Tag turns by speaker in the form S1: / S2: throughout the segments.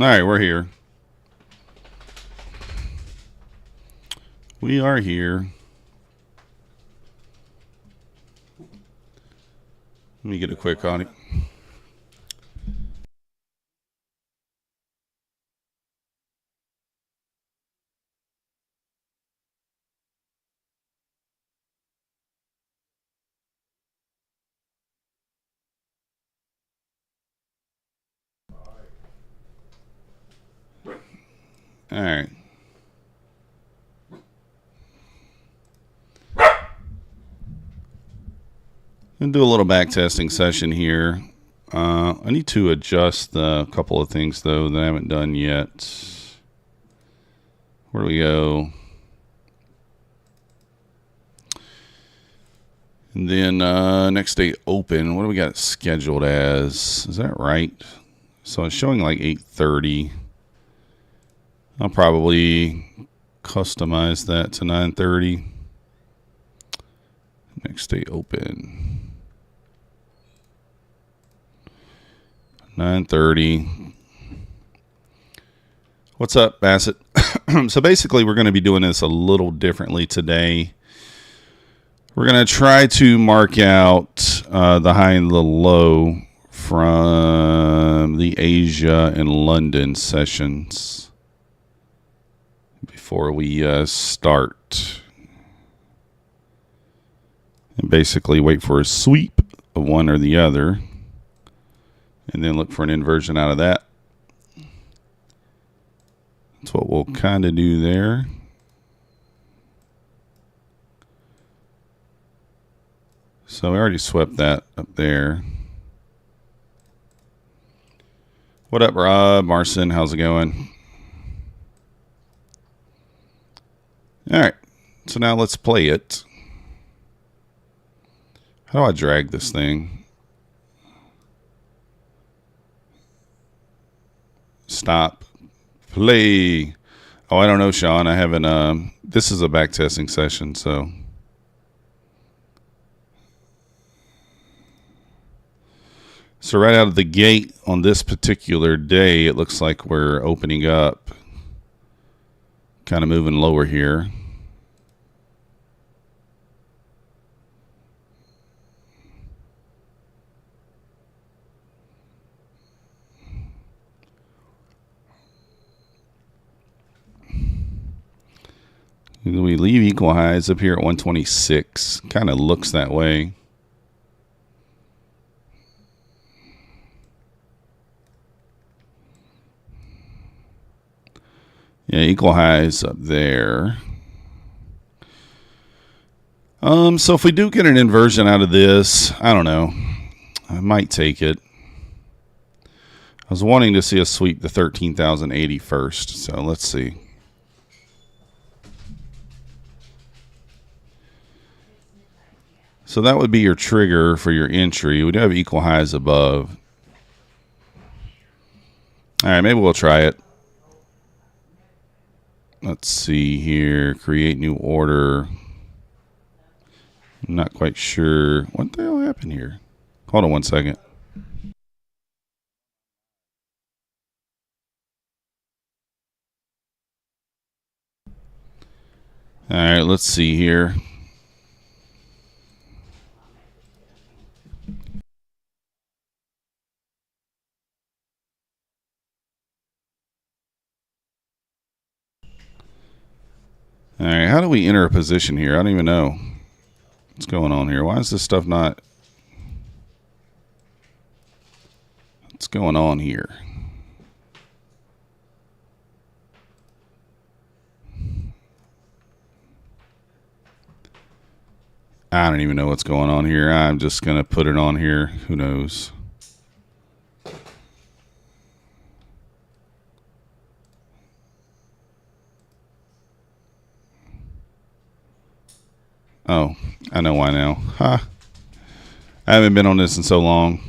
S1: All right, we're here. We are here. Let me get a quick on it. All right. I'm going to do a little back testing session here. I need to adjust a couple of things, though, that I haven't done yet. Where do we go? And then next day open. What do we got scheduled as? Is that right? So it's showing like 8:30. I'll probably customize that to 9:30. Next day open. 9:30. What's up, Bassett? So basically, we're going to be doing this a little differently today. We're going to try to mark out the high and the low from the Asia and London sessions before we start. And basically wait for a sweep of one or the other. And then look for an inversion out of that. That's what we'll kind of do there. So we already swept that up there. What up, Rob? Marcin, how's it going? All right. So now let's play it. How do I drag this thing? Stop. Play. Oh, I don't know, Sean. I haven't. This is a backtesting session, so. So right out of the gate on this particular day, it looks like we're opening up, kind of moving lower here. We leave equal highs up here at 126. Kind of looks that way. Yeah, equal highs up there. So if we do get an inversion out of this, I don't know. I might take it. I was wanting to see us sweep the 13,080 first, so let's see. So that would be your trigger for your entry. We do have equal highs above. All right, maybe we'll try it. Let's see here. Create new order. I'm not quite sure. What the hell happened here? Hold on one second. All right, let's see here. All right, how do we enter a position here? I don't even know what's going on here. Why is this stuff not? What's going on here? I don't even know what's going on here. I'm just going to put it on here. Who knows? Oh, I know why now. Huh. I haven't been on this in so long,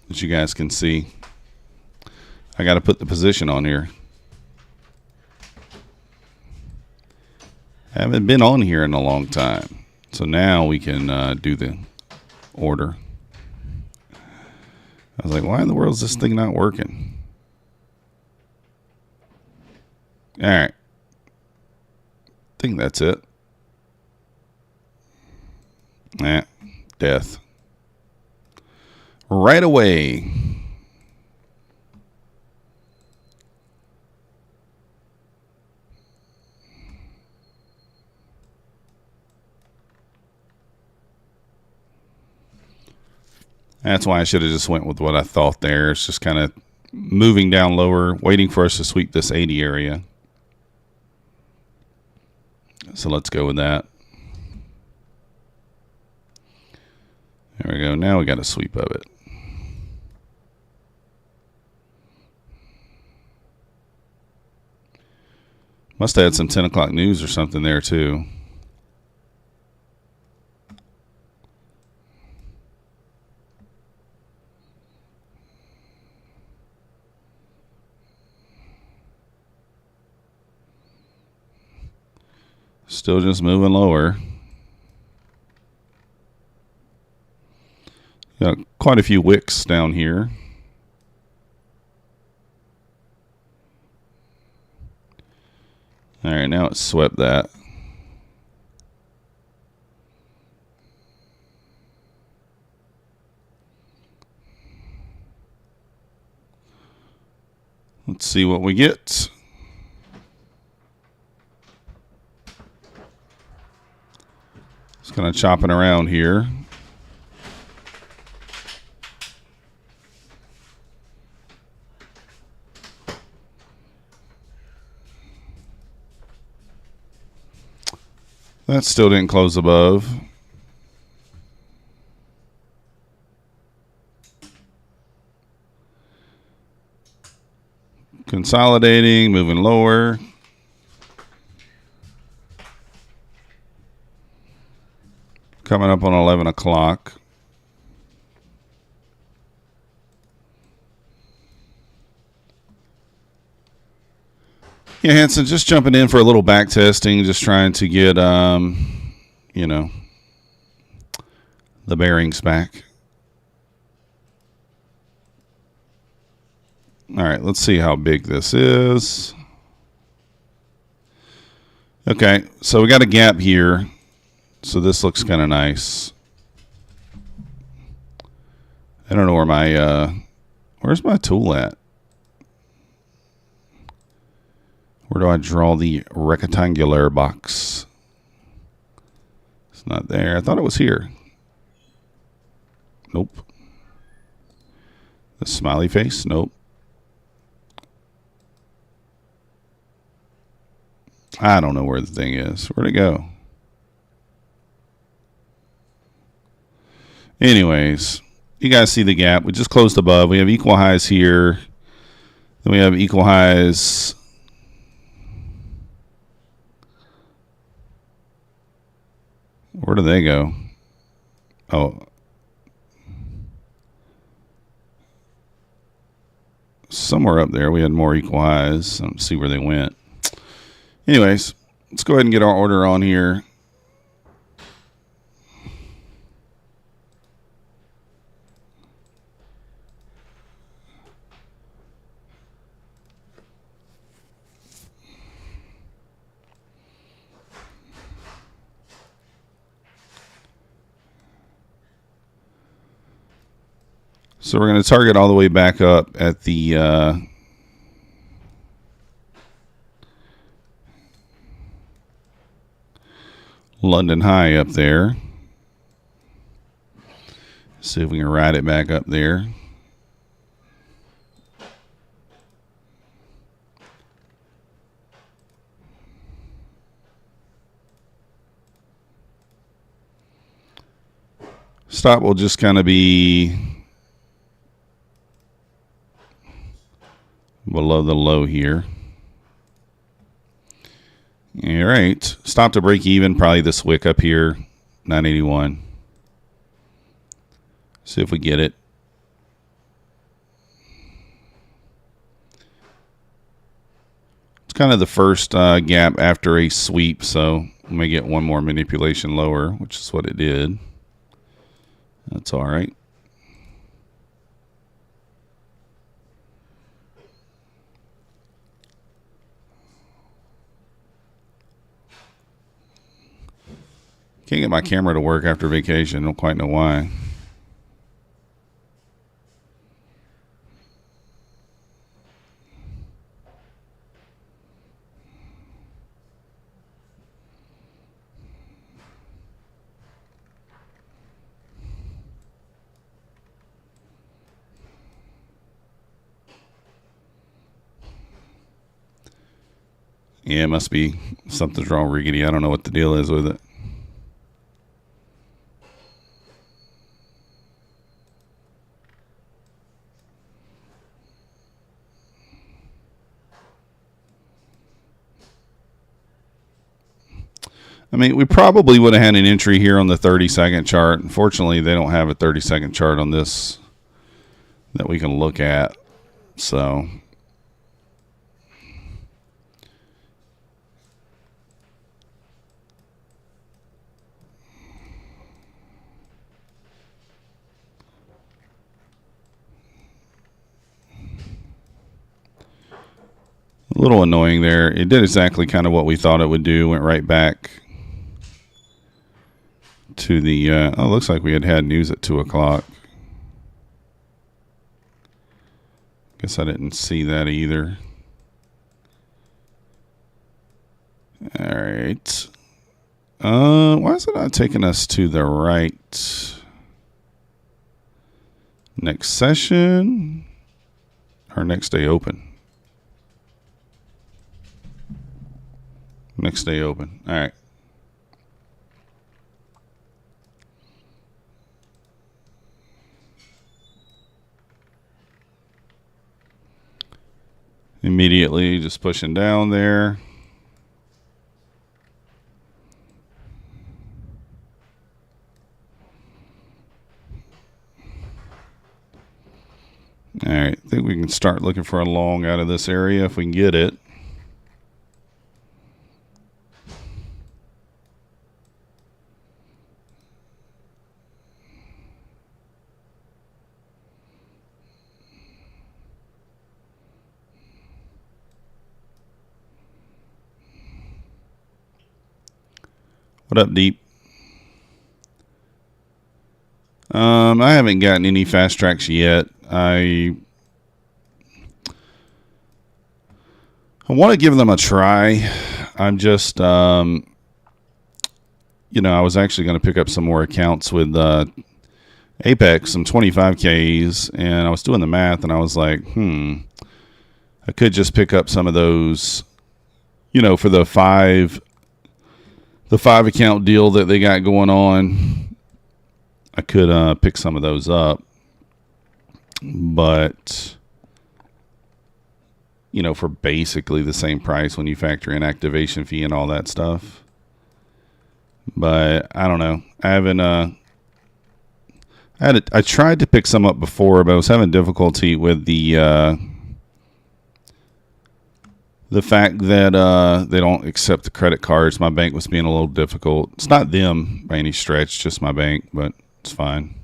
S1: as you guys can see. I got to put the position on here. I haven't been on here in a long time. So now we can do the order. I was like, why in the world is this thing not working? All right. I think that's it. Death. Right away. That's why I should have just went with what I thought there. It's just kind of moving down lower, waiting for us to sweep this 80 area. So let's go with that. There we go. Now we got a sweep of it. Must have had some 10 o'clock news or something there too. Still just moving lower. Got quite a few wicks down here. All right, now it's swept that. Let's see what we get. It's kind of chopping around here. That still didn't close above. Consolidating, moving lower. Coming up on 11 o'clock. Yeah, Hanson, just jumping in for a little back testing, just trying to get, you know, the bearings back. All right, let's see how big this is. Okay, so we got a gap here. So this looks kind of nice. I don't know where my, where's my tool at? Where do I draw the rectangular box? It's not there. I thought it was here. Nope. The smiley face? Nope. I don't know where the thing is. Where'd it go? Anyways, you guys see the gap. We just closed above. We have equal highs here. Then we have equal highs. Where do they go? Oh. Somewhere up there we had more equal highs. Let's see where they went. Anyways, let's go ahead and get our order on here. So we're going to target all the way back up at the London high up there. See if we can ride it back up there. Stop will just kind of be below the low here. All right, stop to break even, probably this wick up here, 981. See if we get it. It's kind of the first gap after a sweep, so we may get one more manipulation lower, which is what it did. That's all right. Can't get my camera to work after vacation. Don't quite know why. Yeah, it must be something's wrong, riggedy. I don't know what the deal is with it. I mean, we probably would have had an entry here on the 30-second chart. Unfortunately, they don't have a 30-second chart on this that we can look at. So a little annoying there. It did exactly kind of what we thought it would do. Went right back to the, oh, looks like we had news at 2 o'clock. Guess I didn't see that either. All right. Why is it not taking us to the right? Next session or next day open? Next day open. All right. Immediately just pushing down there. All right, I think we can start looking for a long out of this area if we can get it. What up, Deep? I haven't gotten any fast tracks yet. I want to give them a try. I'm just, you know, I was actually going to pick up some more accounts with Apex, some 25Ks, and I was doing the math, and I was like, I could just pick up some of those, you know, for the five account deal that they got going on. I could pick some of those up, but you know, for basically the same price when you factor in activation fee and all that stuff. But I don't know. I haven't. I tried to pick some up before, but I was having difficulty with the fact that they don't accept the credit cards. My bank was being a little difficult. It's not them by any stretch, just my bank, but it's fine.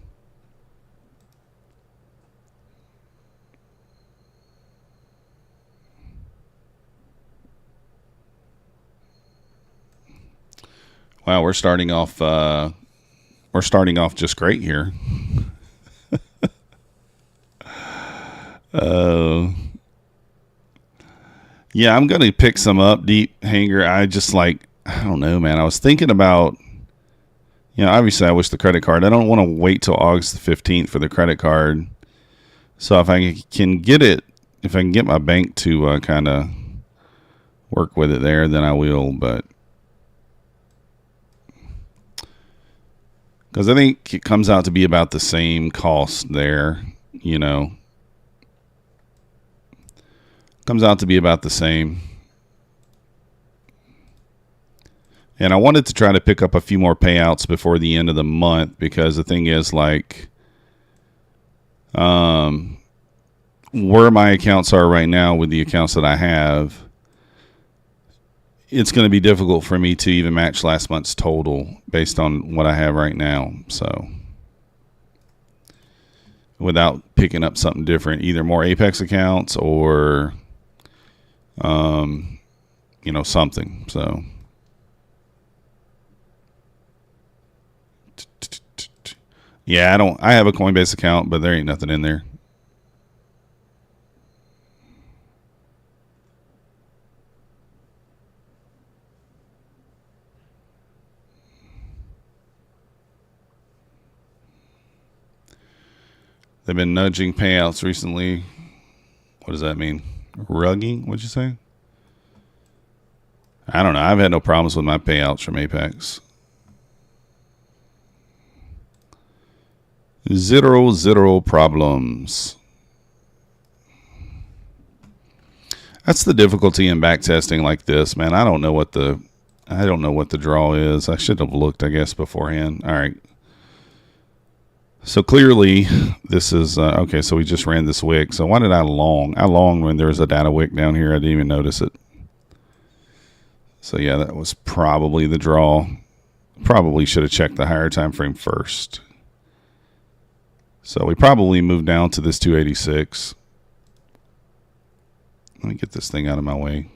S1: Wow, we're starting off just great here. Yeah, I'm going to pick some up, Deep Hanger. I don't know, man. I was thinking about, you know, obviously I wish the credit card. I don't want to wait till August the 15th for the credit card. So if I can get it, if I can get my bank to kind of work with it there, then I will. But because I think it comes out to be about the same cost there, you know. Comes out to be about the same. And I wanted to try to pick up a few more payouts before the end of the month, because the thing is, like, where my accounts are right now with the accounts that I have, it's going to be difficult for me to even match last month's total based on what I have right now. So without picking up something different, either more Apex accounts or you know, something. So Yeah, I have a Coinbase account, but there ain't nothing in there. They've been nudging payouts recently. What does that mean? Rugging? What'd you say? I don't know. I've had no problems with my payouts from Apex. 0 problems. That's the difficulty in backtesting like this, man. I don't know what the draw is. I should have looked, I guess, beforehand. All right. So clearly, this is okay. So we just ran this wick. So why did I long? I longed when there was a data wick down here. I didn't even notice it. So yeah, that was probably the draw. Probably should have checked the higher time frame first. So we probably moved down to this 286. Let me get this thing out of my way.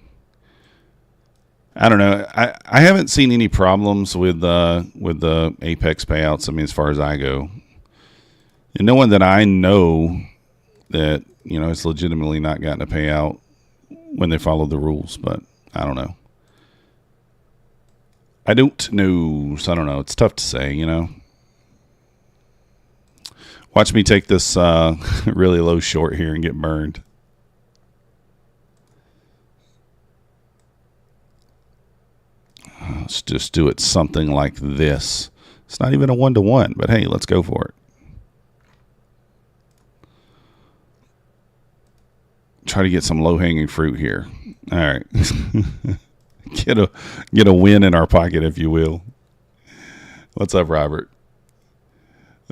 S1: I don't know. I haven't seen any problems with the Apex payouts. I mean, as far as I go. And no one that I know that, you know, has legitimately not gotten a payout when they follow the rules, but I don't know. I don't know, so I don't know. It's tough to say, you know. Watch me take this really low short here and get burned. Let's just do it something like this. It's not even a 1-to-1, but hey, let's go for it. Try to get some low-hanging fruit here. All right. get a win in our pocket, if you will. What's up, Robert?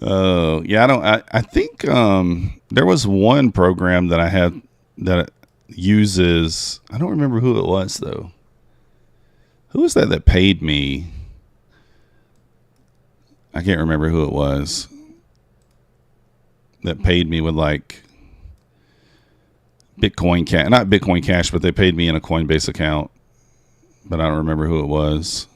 S1: Yeah, I think there was one program that I had that uses, I don't remember who it was though. Who was that paid me? I can't remember who it was that paid me with like Bitcoin Cash, not Bitcoin Cash, but they paid me in a Coinbase account, but I don't remember who it was.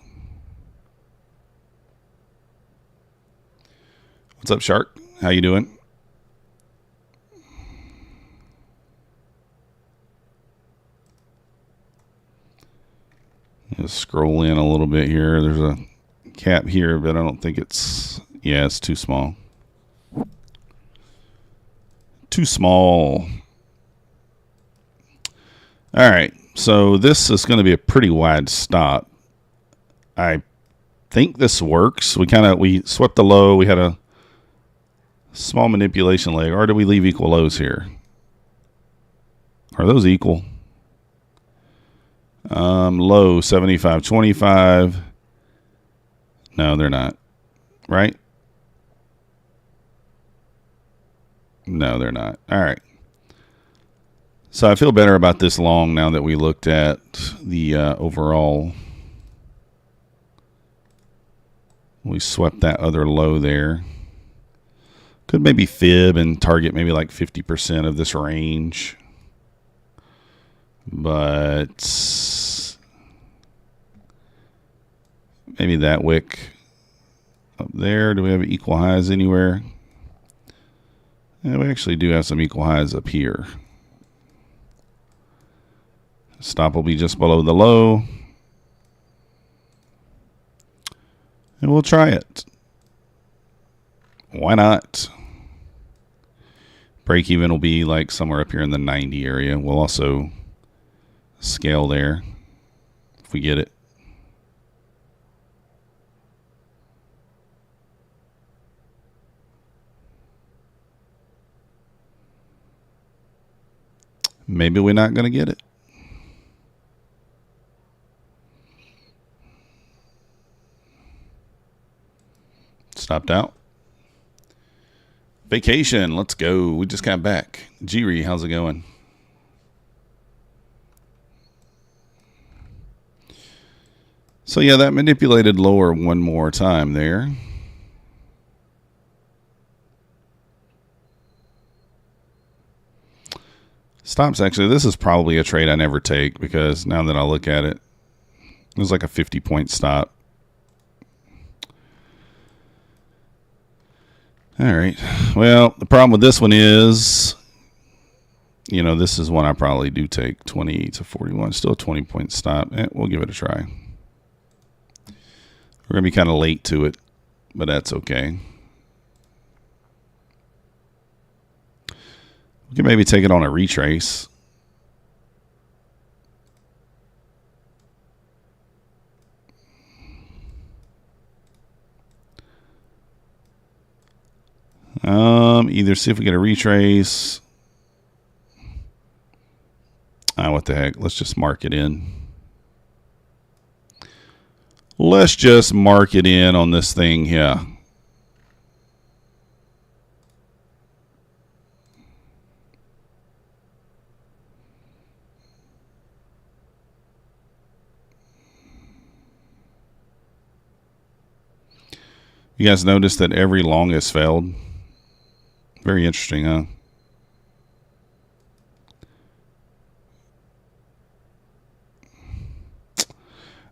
S1: What's up, Shark? How you doing? Let's scroll in a little bit here. There's a cap here, but I don't think it's, yeah, it's too small. Too small. All right, so this is going to be a pretty wide stop. I think this works. We swept the low. We had a small manipulation leg, or do we leave equal lows here? Are those equal? Low 75.25. No, they're not. Right? No, they're not. All right. So I feel better about this long now that we looked at the overall. We swept that other low there. Could maybe fib and target maybe like 50% of this range. But maybe that wick up there. Do we have equal highs anywhere? Yeah, we actually do have some equal highs up here. Stop will be just below the low. And we'll try it. Why not? Break even will be like somewhere up here in the 90 area. We'll also scale there if we get it. Maybe we're not going to get it. Stopped out. Vacation. Let's go. We just got back. Jiri, how's it going? So yeah, that manipulated lower one more time there. Stops, actually, this is probably a trade I never take because now that I look at it, it was like a 50-point stop. All right. Well, the problem with this one is, you know, this is one I probably do take. 20 to 41. Still a 20-point stop. We'll give it a try. We're going to be kind of late to it, but that's okay. We can maybe take it on a retrace. Either see if we get a retrace. What the heck? Let's just mark it in. Let's just mark it in on this thing here. You guys notice that every long has failed? Very interesting, huh?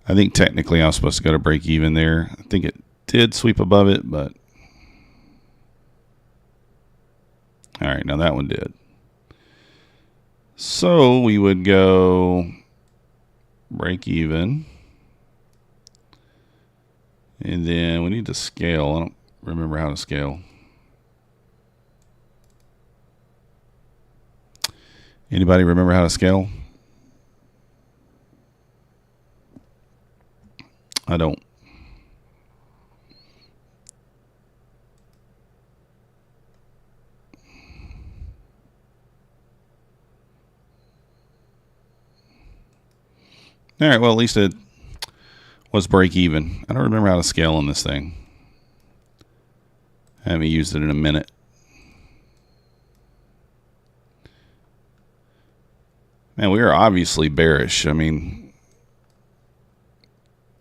S1: I think technically I was supposed to go to break even there. I think it did sweep above it, but... All right, now that one did. So we would go break even. And then we need to scale. I don't remember how to scale. Anybody remember how to scale? I don't. All right, well, at least it was break even. I don't remember how to scale on this thing. I haven't used it in a minute. Man, we are obviously bearish. I mean,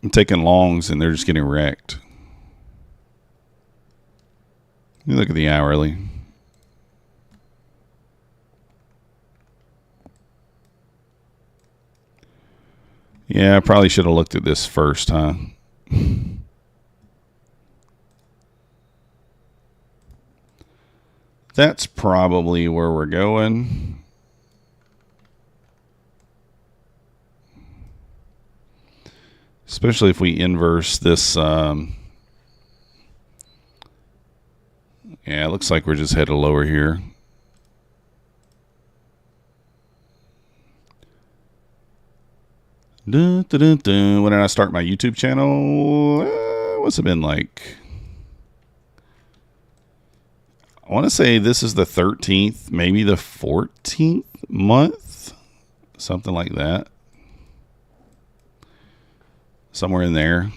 S1: I'm taking longs and they're just getting wrecked. You look at the hourly. Yeah, I probably should have looked at this first, huh? That's probably where we're going. Especially if we inverse this. Yeah, it looks like we're just headed lower here. When did I start my YouTube channel? What's it been like? I want to say this is the 13th, maybe the 14th month. Something like that. Somewhere in there.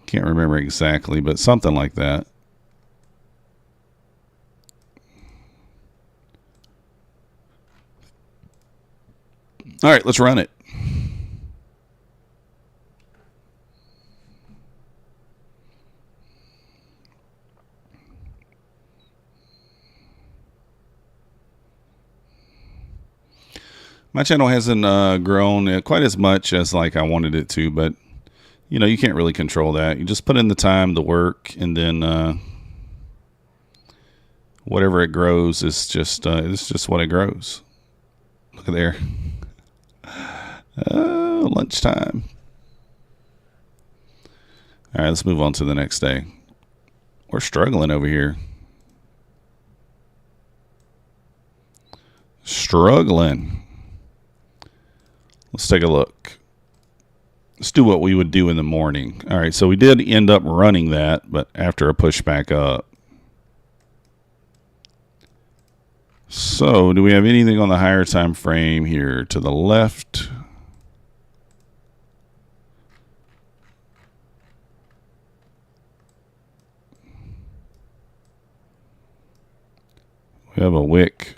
S1: Can't remember exactly, but something like that. All right, let's run it. My channel hasn't grown quite as much as like I wanted it to, but you know, you can't really control that. You just put in the time, the work, and then whatever it grows is just it's just what it grows. Look at there. Lunchtime. All right, let's move on to the next day. We're struggling over here. Struggling. Let's take a look. Let's do what we would do in the morning. All right, so we did end up running that, but after a push back up. So do we have anything on the higher time frame here to the left? We have a wick.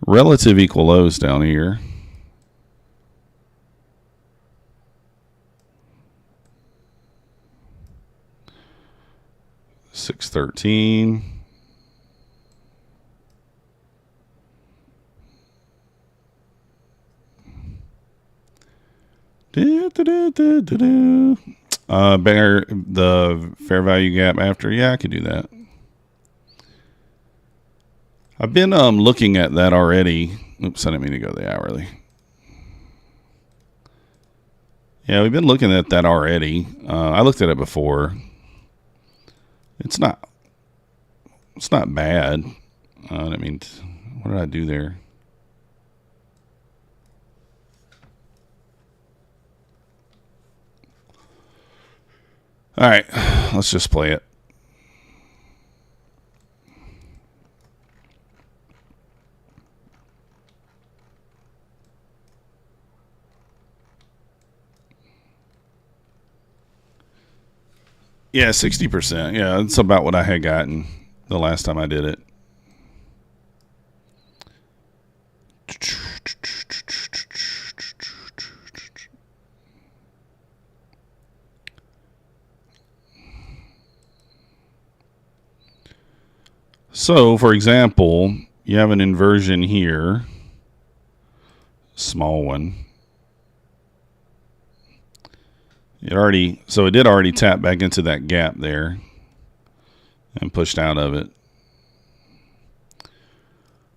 S1: Relative equal lows down here. $6.13. Bear the fair value gap after. Yeah, I could do that. I've been looking at that already. Oops, I didn't mean to go the hourly. Yeah, we've been looking at that already. I looked at it before. It's not bad. I mean, what did I do there? All right, let's just play it. Yeah, 60%. Yeah, that's about what I had gotten the last time I did it. So, for example, you have an inversion here, small one. It did already tap back into that gap there and pushed out of it.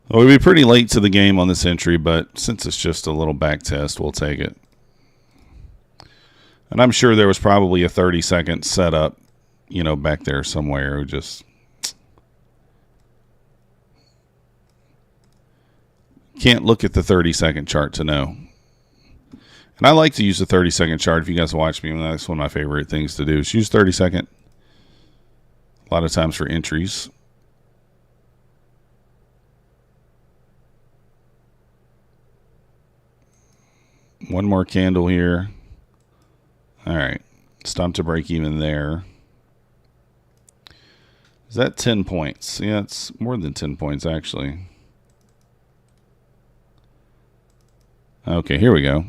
S1: Well, we'll be pretty late to the game on this entry, but since it's just a little back test, we'll take it. And I'm sure there was probably a 30-second setup, back there somewhere. Just can't look at the 30-second chart to know. And I like to use the 30-second chart. If you guys watch me, that's one of my favorite things to do is use 30-second a lot of times for entries. One more candle here. All right. Stop to break even there. Is that 10 points? Yeah, it's more than 10 points, actually. Okay, here we go.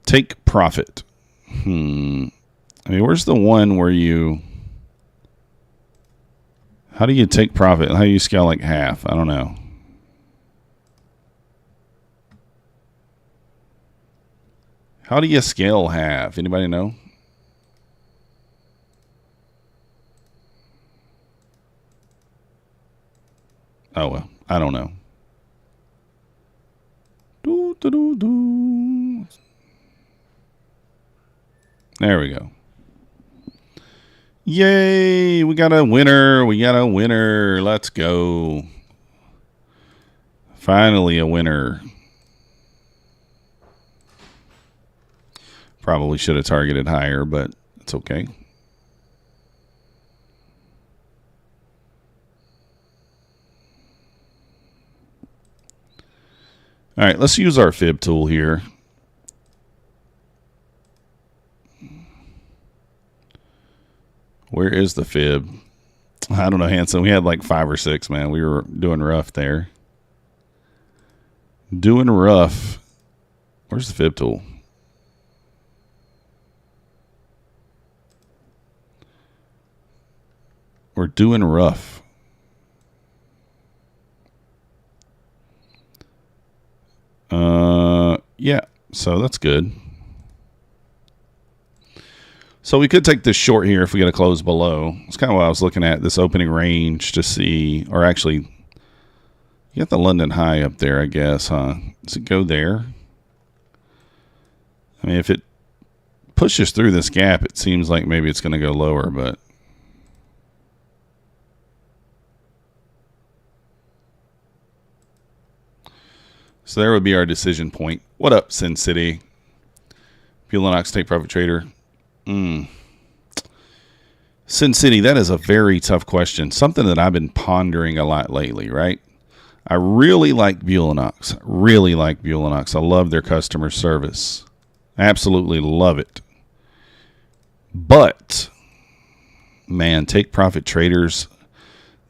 S1: Take profit. I mean, where's the one where you... How do you take profit? How do you scale like half? I don't know. How do you scale half? Anybody know? Oh, well, I don't know. There we go. Yay, we got a winner. We got a winner. Let's go. Finally a winner. Probably should have targeted higher, but it's okay. All right, let's use our fib tool here. Where is the fib? I don't know, Hanson. We had like 5 or 6, man. We were doing rough there. Doing rough. Where's the fib tool? We're doing rough. Yeah, so that's good. So we could take this short here if we get a close below. It's kind of what I was looking at, this opening range to see, or actually, you got the London high up there, I guess, huh? Does it go there? I mean, if it pushes through this gap, it seems like maybe it's going to go lower, but... So there would be our decision point. What up, Sin City? Bulenox take profit trader. Sin City, that is a very tough question. Something that I've been pondering a lot lately, right? I really like Bulenox. Really like Bulenox. I love their customer service. Absolutely love it. But, man, take profit traders,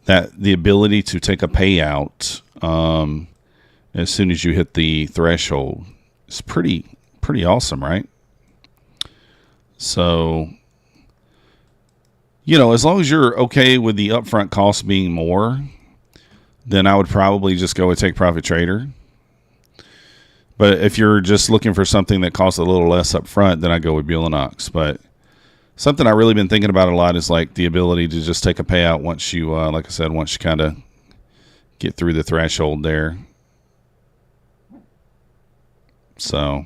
S1: that the ability to take a payout as soon as you hit the threshold is pretty awesome, right? So, as long as you're okay with the upfront cost being more, then I would probably just go with take profit trader. But if you're just looking for something that costs a little less up front, then I go with Bulenox. But something I've really been thinking about a lot is like the ability to just take a payout once you, like I said, once you kind of get through the threshold there. So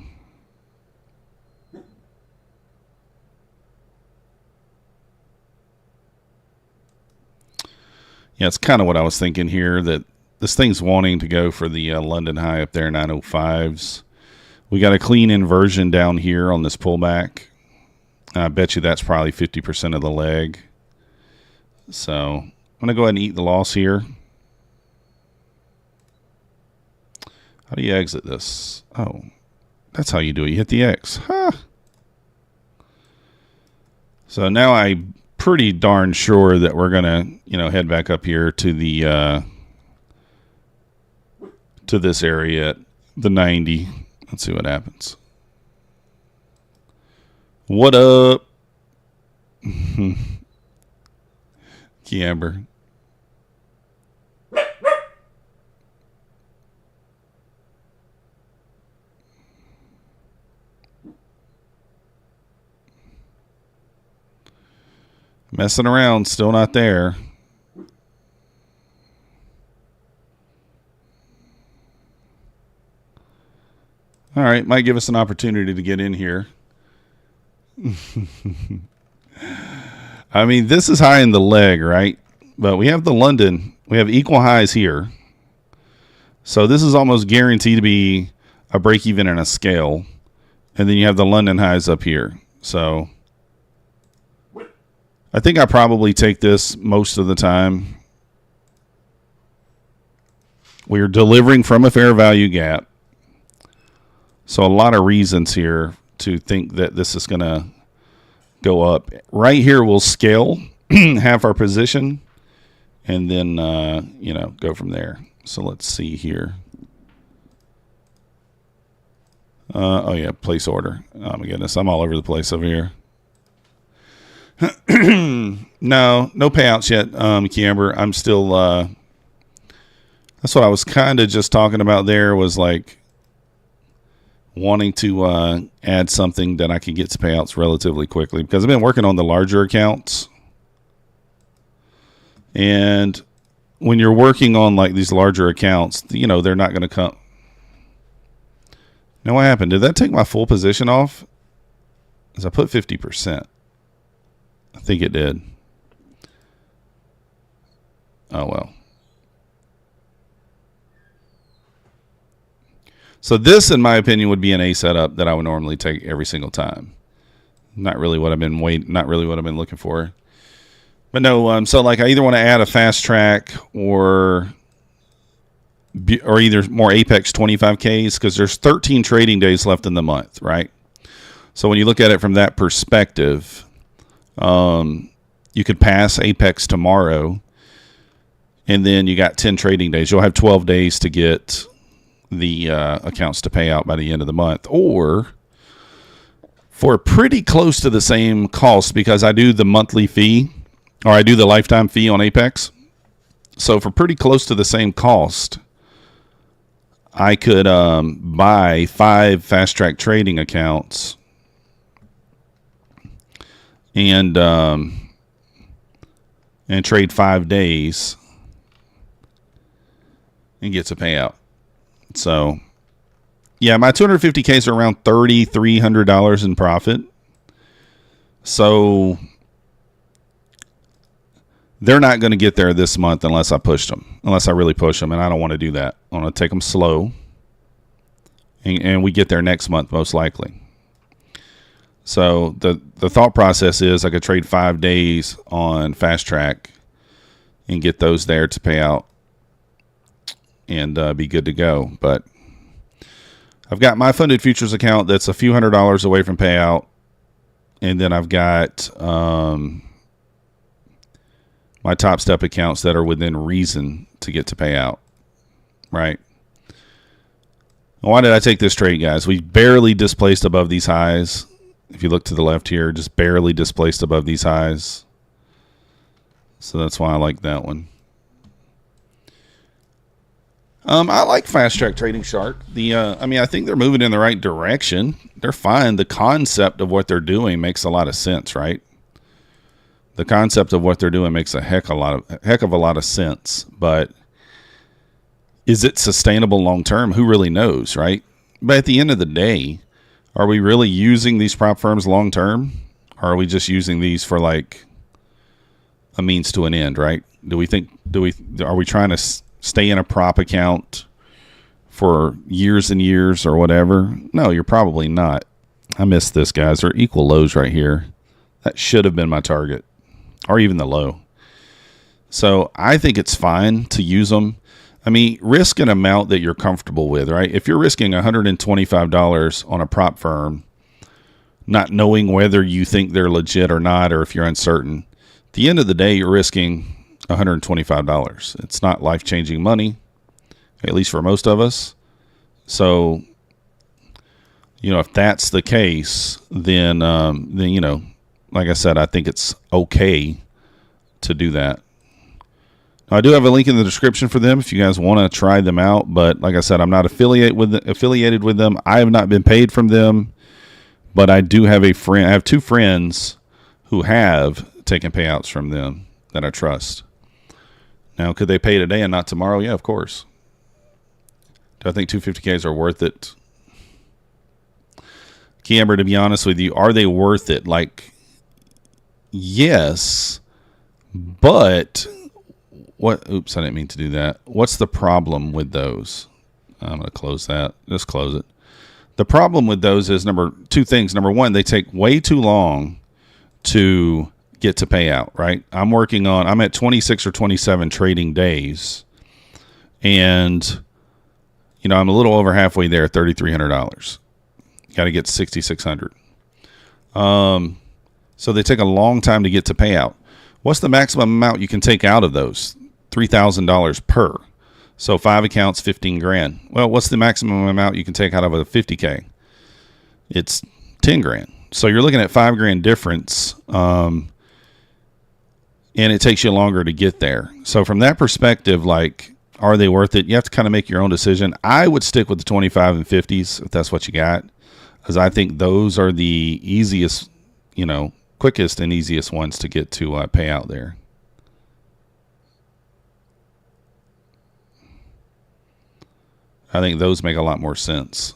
S1: yeah, it's kind of what I was thinking here, that this thing's wanting to go for the London high up there, 905s. We got a clean inversion down here on this pullback. I bet you that's probably 50% of the leg. So I'm going to go ahead and eat the loss here. How do you exit this? Oh, that's how you do it. You hit the X. Huh. So now I'm pretty darn sure that we're going to, head back up here to the to this area at the 90. Let's see what happens. What up? Camber. Messing around, still not there. All right, might give us an opportunity to get in here. I mean, this is high in the leg, right? But we have the London. We have equal highs here. So this is almost guaranteed to be a break even in a scale. And then you have the London highs up here. So I think I probably take this most of the time. We're delivering from a fair value gap. So a lot of reasons here to think that this is going to go up. Right here we'll scale half our position and then, go from there. So let's see here. Oh, yeah, place order. Oh, my goodness. I'm all over the place over here. No payouts yet, Camber. I'm still, that's what I was kind of just talking about there, was like wanting to add something that I could get to payouts relatively quickly, because I've been working on the larger accounts. And when you're working on like these larger accounts, they're not going to come. Now what happened? Did that take my full position off? Because I put 50%. I think it did. Oh, well. So this, in my opinion, would be an A setup that I would normally take every single time. Not really what I've been looking for. But no, so like I either want to add a fast track or either more Apex 25Ks, because there's 13 trading days left in the month, right? So when you look at it from that perspective, you could pass Apex tomorrow, and then you got 10 trading days. You'll have 12 days to get the accounts to pay out by the end of the month, or for pretty close to the same cost, because I do the monthly fee, or I do the lifetime fee on Apex. So for pretty close to the same cost, I could buy 5 fast track trading accounts and trade 5 days and get to payout. So yeah, my 250Ks are around $3,300 in profit. So they're not going to get there this month unless I really push them, and I don't want to do that. I want to take them slow, and we get there next month most likely. So the thought process is I could trade 5 days on fast track and get those there to pay out and be good to go. But I've got my funded futures account that's a few $100s away from payout, and then I've got my Topstep accounts that are within reason to get to payout, right? Why did I take this trade, guys? We barely displaced above these highs. If you look to the left here, just barely displaced above these highs. So that's why I like that one. I like Fast Track Trading Shark. I mean, I think they're moving in the right direction. They're fine. The concept of what they're doing makes a lot of sense, right? The concept of what they're doing makes a heck of a lot of sense. But is it sustainable long term? Who really knows, right? But at the end of the day, are we really using these prop firms long term? Or are we just using these for like a means to an end, right? Are we trying to stay in a prop account for years and years or whatever? No, you're probably not. I missed this, guys. They're equal lows right here. That should have been my target, or even the low. So I think it's fine to use them. I mean, risk an amount that you're comfortable with, right? If you're risking $125 on a prop firm, not knowing whether you think they're legit or not, or if you're uncertain, at the end of the day, you're risking $125. It's not life-changing money, at least for most of us. So, if that's the case, then like I said, I think it's okay to do that. Now, I do have a link in the description for them if you guys want to try them out. But like I said, I'm not affiliated with them. I have not been paid from them, but I do have a friend. I have two friends who have taken payouts from them that I trust. Now, could they pay today and not tomorrow? Yeah, of course. Do I think 250Ks are worth it? Camber, to be honest with you, are they worth it? Like, yes, but what? Oops, I didn't mean to do that. What's the problem with those? I'm going to close that. Just close it. The problem with those is two things. Number one, they take way too long to get to payout, right? I'm at 26 or 27 trading days, and I'm a little over halfway there, $3,300. Got to get 6,600. So they take a long time to get to payout. What's the maximum amount you can take out of those? $3,000 per. So 5 accounts, 15 grand. Well, what's the maximum amount you can take out of a 50K? It's 10 grand. So you're looking at 5 grand difference. And it takes you longer to get there. So from that perspective, like, are they worth it? You have to kind of make your own decision. I would stick with the 25 and 50s if that's what you got, because I think those are the easiest, quickest and easiest ones to get to pay out there. I think those make a lot more sense.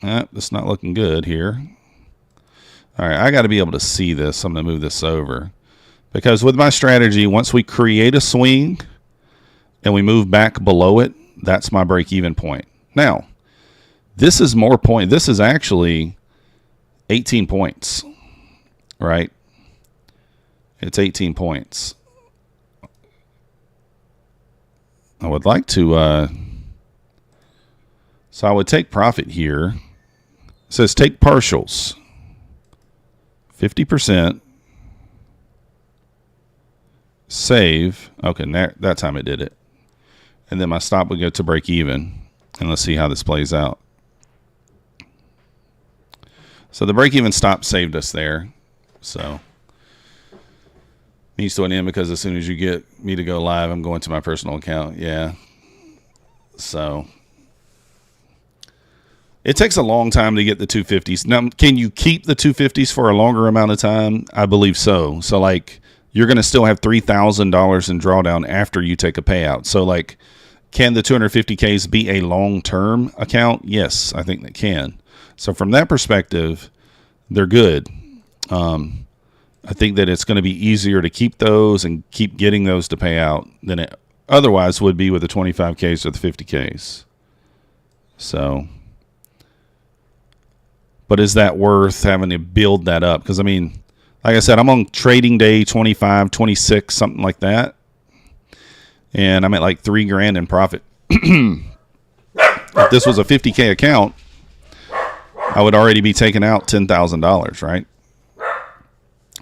S1: It's not looking good here. All right, I got to be able to see this. I'm going to move this over. Because with my strategy, once we create a swing and we move back below it, that's my break-even point. Now, this is more point. This is actually 18 points, right? It's 18 points. I would like to, so I would take profit here. It says take partials. 50%. Save. Okay, that time it did it. And then my stop would go to break even. And let's see how this plays out. So the break even stop saved us there. So needs to an end, because as soon as you get me to go live, I'm going to my personal account. Yeah. So it takes a long time to get the 250s. Now, can you keep the 250s for a longer amount of time? I believe so. So, like, you're going to still have $3,000 in drawdown after you take a payout. So, like, can the 250Ks be a long-term account? Yes, I think they can. So, from that perspective, they're good. I think that it's going to be easier to keep those and keep getting those to pay out than it otherwise would be with the 25Ks or the 50Ks. So, but is that worth having to build that up? Because, I mean, like I said, I'm on trading day 25, 26, something like that. And I'm at like $3 grand in profit. If this was a 50K account, I would already be taking out $10,000, right?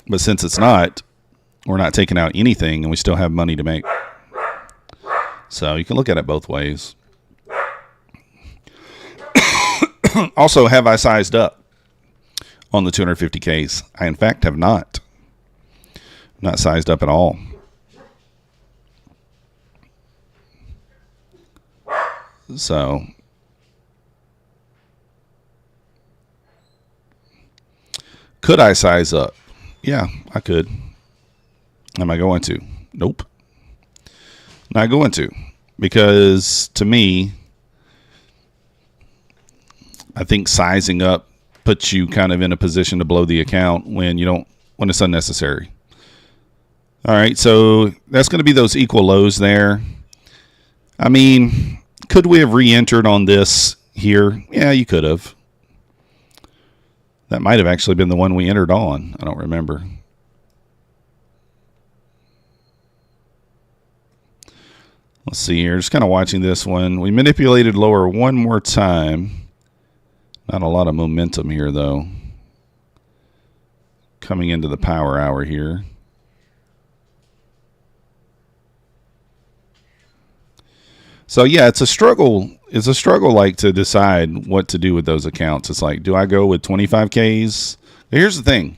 S1: But since it's not, we're not taking out anything and we still have money to make. So you can look at it both ways. Also, have I sized up on the 250Ks? I, in fact, have not. Not sized up at all. So could I size up? Yeah, I could. Am I going to? Nope. Not going to. Because to me, I think sizing up puts you kind of in a position to blow the account when it's unnecessary. All right, so that's going to be those equal lows there. I mean, could we have re-entered on this here? Yeah, you could have. That might have actually been the one we entered on. I don't remember. Let's see here. Just kind of watching this one. We manipulated lower one more time. Not a lot of momentum here, though. Coming into the power hour here. So, yeah, it's a struggle. It's a struggle, like, to decide what to do with those accounts. It's like, do I go with 25Ks? Here's the thing.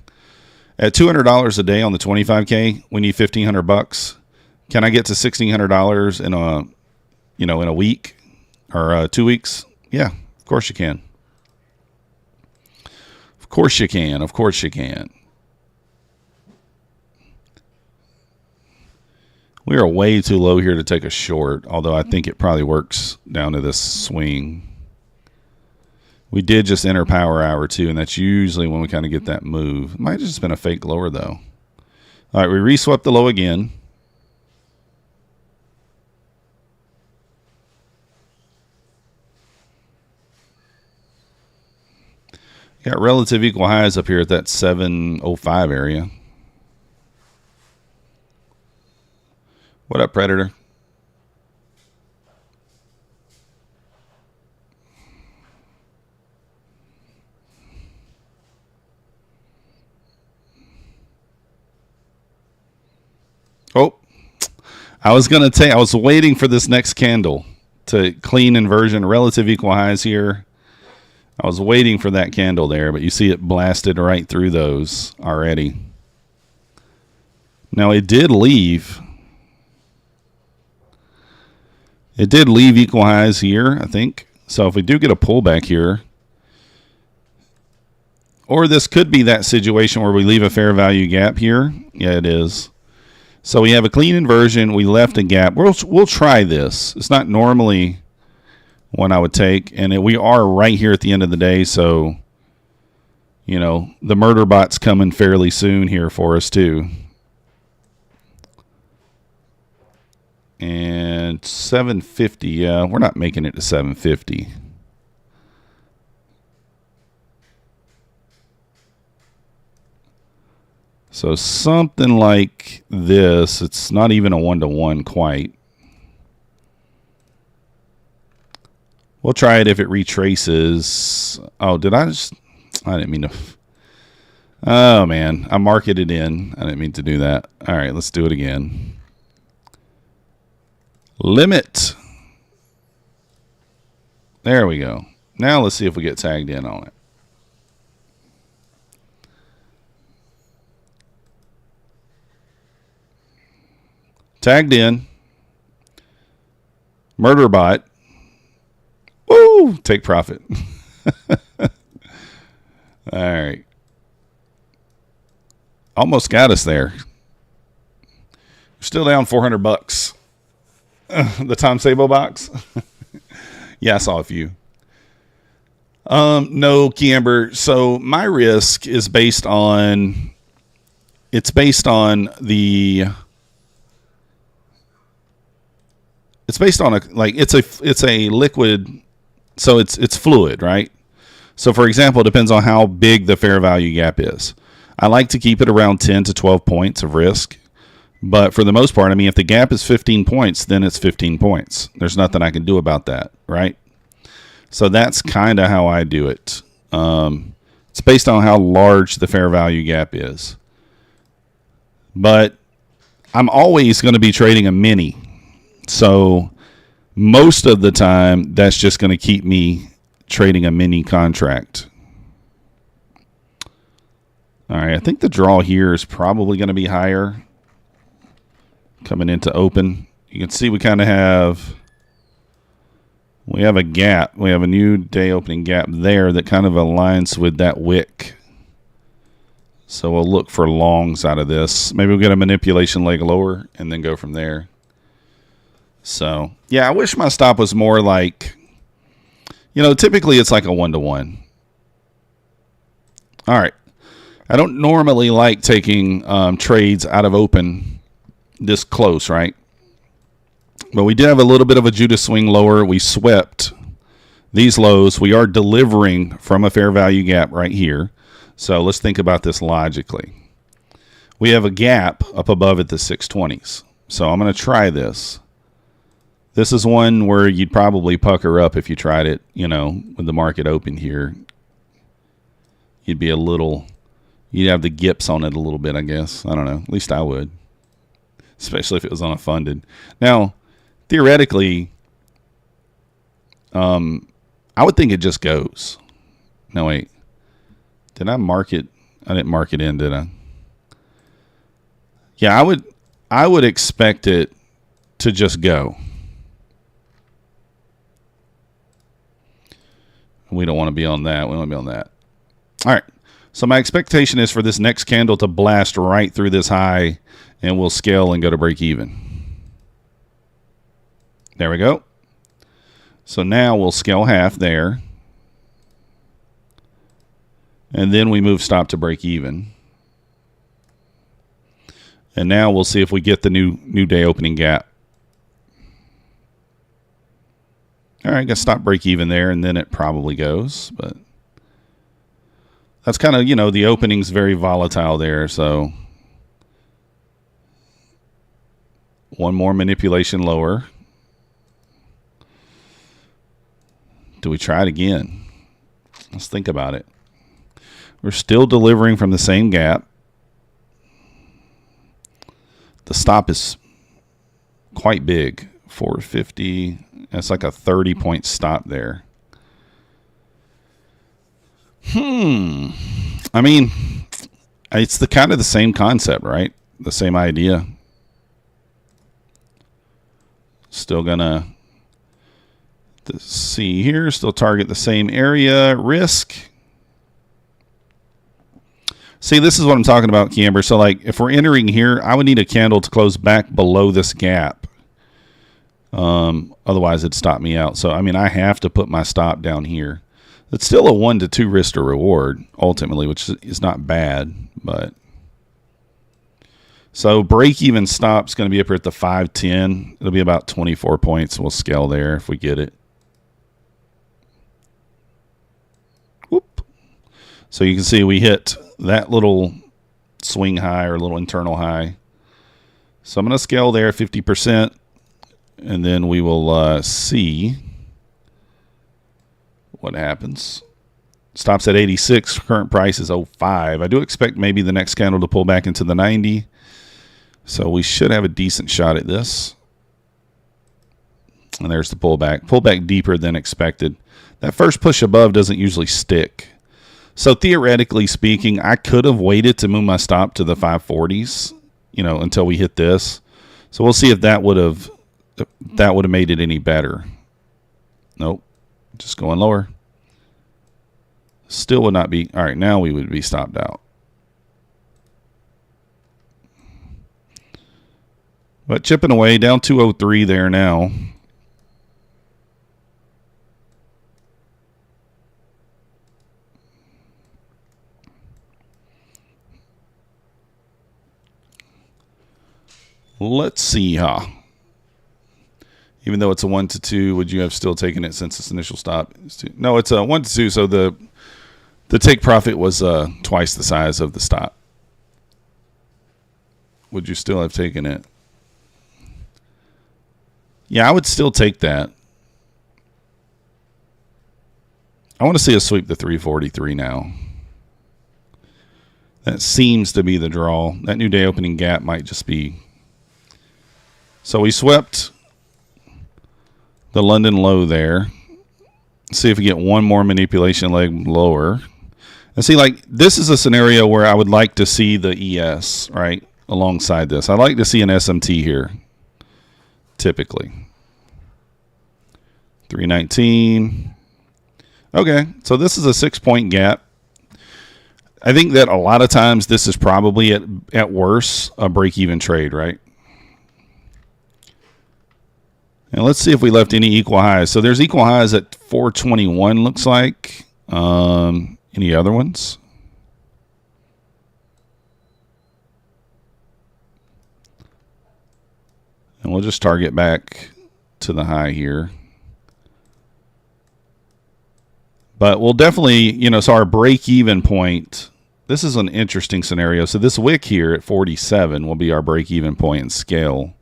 S1: At $200 a day on the 25K, we need $1,500. Can I get to $1,600 in a week or 2 weeks? Yeah, of course you can. Of course you can. Of course you can. We are way too low here to take a short, although I think it probably works down to this swing. We did just enter power hour too, and that's usually when we kind of get that move. It might have just been a fake lower though. All right, we reswept the low again. Got relative equal highs up here at that 705 area. What up, Predator? Oh, I was waiting for this next candle to clean inversion, relative equal highs here. I was waiting for that candle there, but you see it blasted right through those already. Now it did leave. It did leave equal highs here, I think. So if we do get a pullback here, or this could be that situation where we leave a fair value gap here. Yeah, it is. So we have a clean inversion. We left a gap. We'll try this. It's not normally one I would take, and we are right here at the end of the day. So, the murder bot's coming fairly soon here for us too. And 750, yeah, we're not making it to 750. So something like this, it's not even a 1-to-1 quite. We'll try it if it retraces. Oh, I didn't mean to. Oh, man, I marked it in. I didn't mean to do that. All right, let's do it again. Limit. There we go. Now let's see if we get tagged in on it. Tagged in. Murder bot. Woo! Take profit. All right. Almost got us there. Still down $400. The Tom Sabo box. Yeah, I saw a few. No, Kiamber. So my risk is based on. It's based on the. It's based on it's a liquid, so it's fluid, right? So for example, it depends on how big the fair value gap is. I like to keep it around 10 to 12 points of risk. But for the most part, I mean, if the gap is 15 points, then it's 15 points. There's nothing I can do about that, right? So that's kind of how I do it. It's based on how large the fair value gap is. But I'm always going to be trading a mini. So most of the time, that's just going to keep me trading a mini contract. All right, I think the draw here is probably going to be higher. Coming into open, you can see we kind of have We have a gap. We have a new day opening gap there that kind of aligns with that wick. So we'll look for longs out of this. Maybe we'll get a manipulation leg lower and then go from there. So, yeah, I wish my stop was more like, you know, typically it's like a 1-to-1. All right. I don't normally like taking trades out of open this close, right? But we did have a little bit of a Judas swing lower. We swept these lows. We are delivering from a fair value gap right here. So let's think about this logically. We have a gap up above at the 620s. So I'm going to try this. This is one where you'd probably pucker up if you tried it, you know, with the market open here. You'd be a little, you'd have the gips on it a little bit, I guess. I don't know. At least I would. Especially if it was unfunded. Now, theoretically, I would think it just goes. No, wait. Did I mark it? I didn't mark it in, did I? Yeah, I would expect it to just go. We don't want to be on that. We want to be on that. All right. So my expectation is for this next candle to blast right through this high, and we'll scale and go to break even. There we go. So now we'll scale half there. And then we move stop to break even. And now we'll see if we get the new day opening gap. All right, got stop break even there, and then it probably goes. But that's kind of, you know, the opening's very volatile there. So one more manipulation lower. Do we try it again? Let's think about it. We're still delivering from the same gap. The stop is quite big, 450. That's like a 30-point stop there. I mean, it's the kind of the same concept, right? The same idea. Still gonna see here. Still target the same area. Risk. See, this is what I'm talking about, Camber. So, like, if we're entering here, I would need a candle to close back below this gap. Otherwise, it'd stop me out. So, I mean, I have to put my stop down here. It's still a 1 to 2 risk to reward, ultimately, which is not bad. But so, break-even stop's going to be up here at the 510. It'll be about 24 points. We'll scale there if we get it. Whoop. So, you can see we hit that little swing high or little internal high. So I'm going to scale there 50%, and then we will see what happens. Stops at 86. Current price is 05. I do expect maybe the next candle to pull back into the 90. So we should have a decent shot at this. And there's the pullback. Pullback deeper than expected. That first push above doesn't usually stick. So theoretically speaking, I could have waited to move my stop to the 540s, you know, until we hit this. So we'll see if that would have made it any better. Nope. Just going lower. Still would not be. All right, now we would be stopped out. But chipping away, down 203 there now. Let's see, even though it's a 1 to 2, would you have still taken it since its initial stop? No, it's a 1 to 2, so the take profit was twice the size of the stop. Would you still have taken it? Yeah, I would still take that. I want to see us sweep the 343 now. That seems to be the draw. That new day opening gap might just be. So we swept the London low there. See if we get one more manipulation leg lower. And see, like, this is a scenario where I would like to see the ES, right, alongside this. I'd like to see an SMT here, typically. 319. Okay, so this is a 6-point gap. I think that a lot of times this is probably at worst a break-even trade, right? And let's see if we left any equal highs. So there's equal highs at 421, looks like. Any other ones? And we'll just target back to the high here. But we'll definitely, you know, so our break-even point, this is an interesting scenario. So this wick here at 47 will be our break-even point in scale.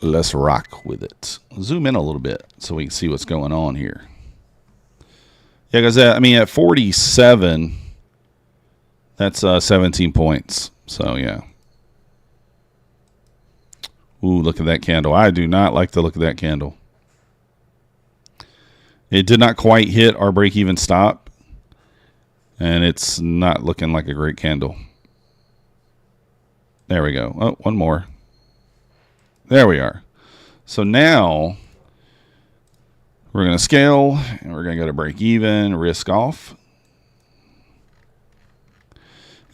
S1: Let's rock with it. Zoom in a little bit so we can see what's going on here. Yeah, because I mean, at 47, that's 17 points. So, yeah. Ooh, look at that candle. I do not like the look of that candle. It did not quite hit our break-even stop. And it's not looking like a great candle. There we go. Oh, one more. There we are. So now we're going to scale and we're going to go to break even, risk off.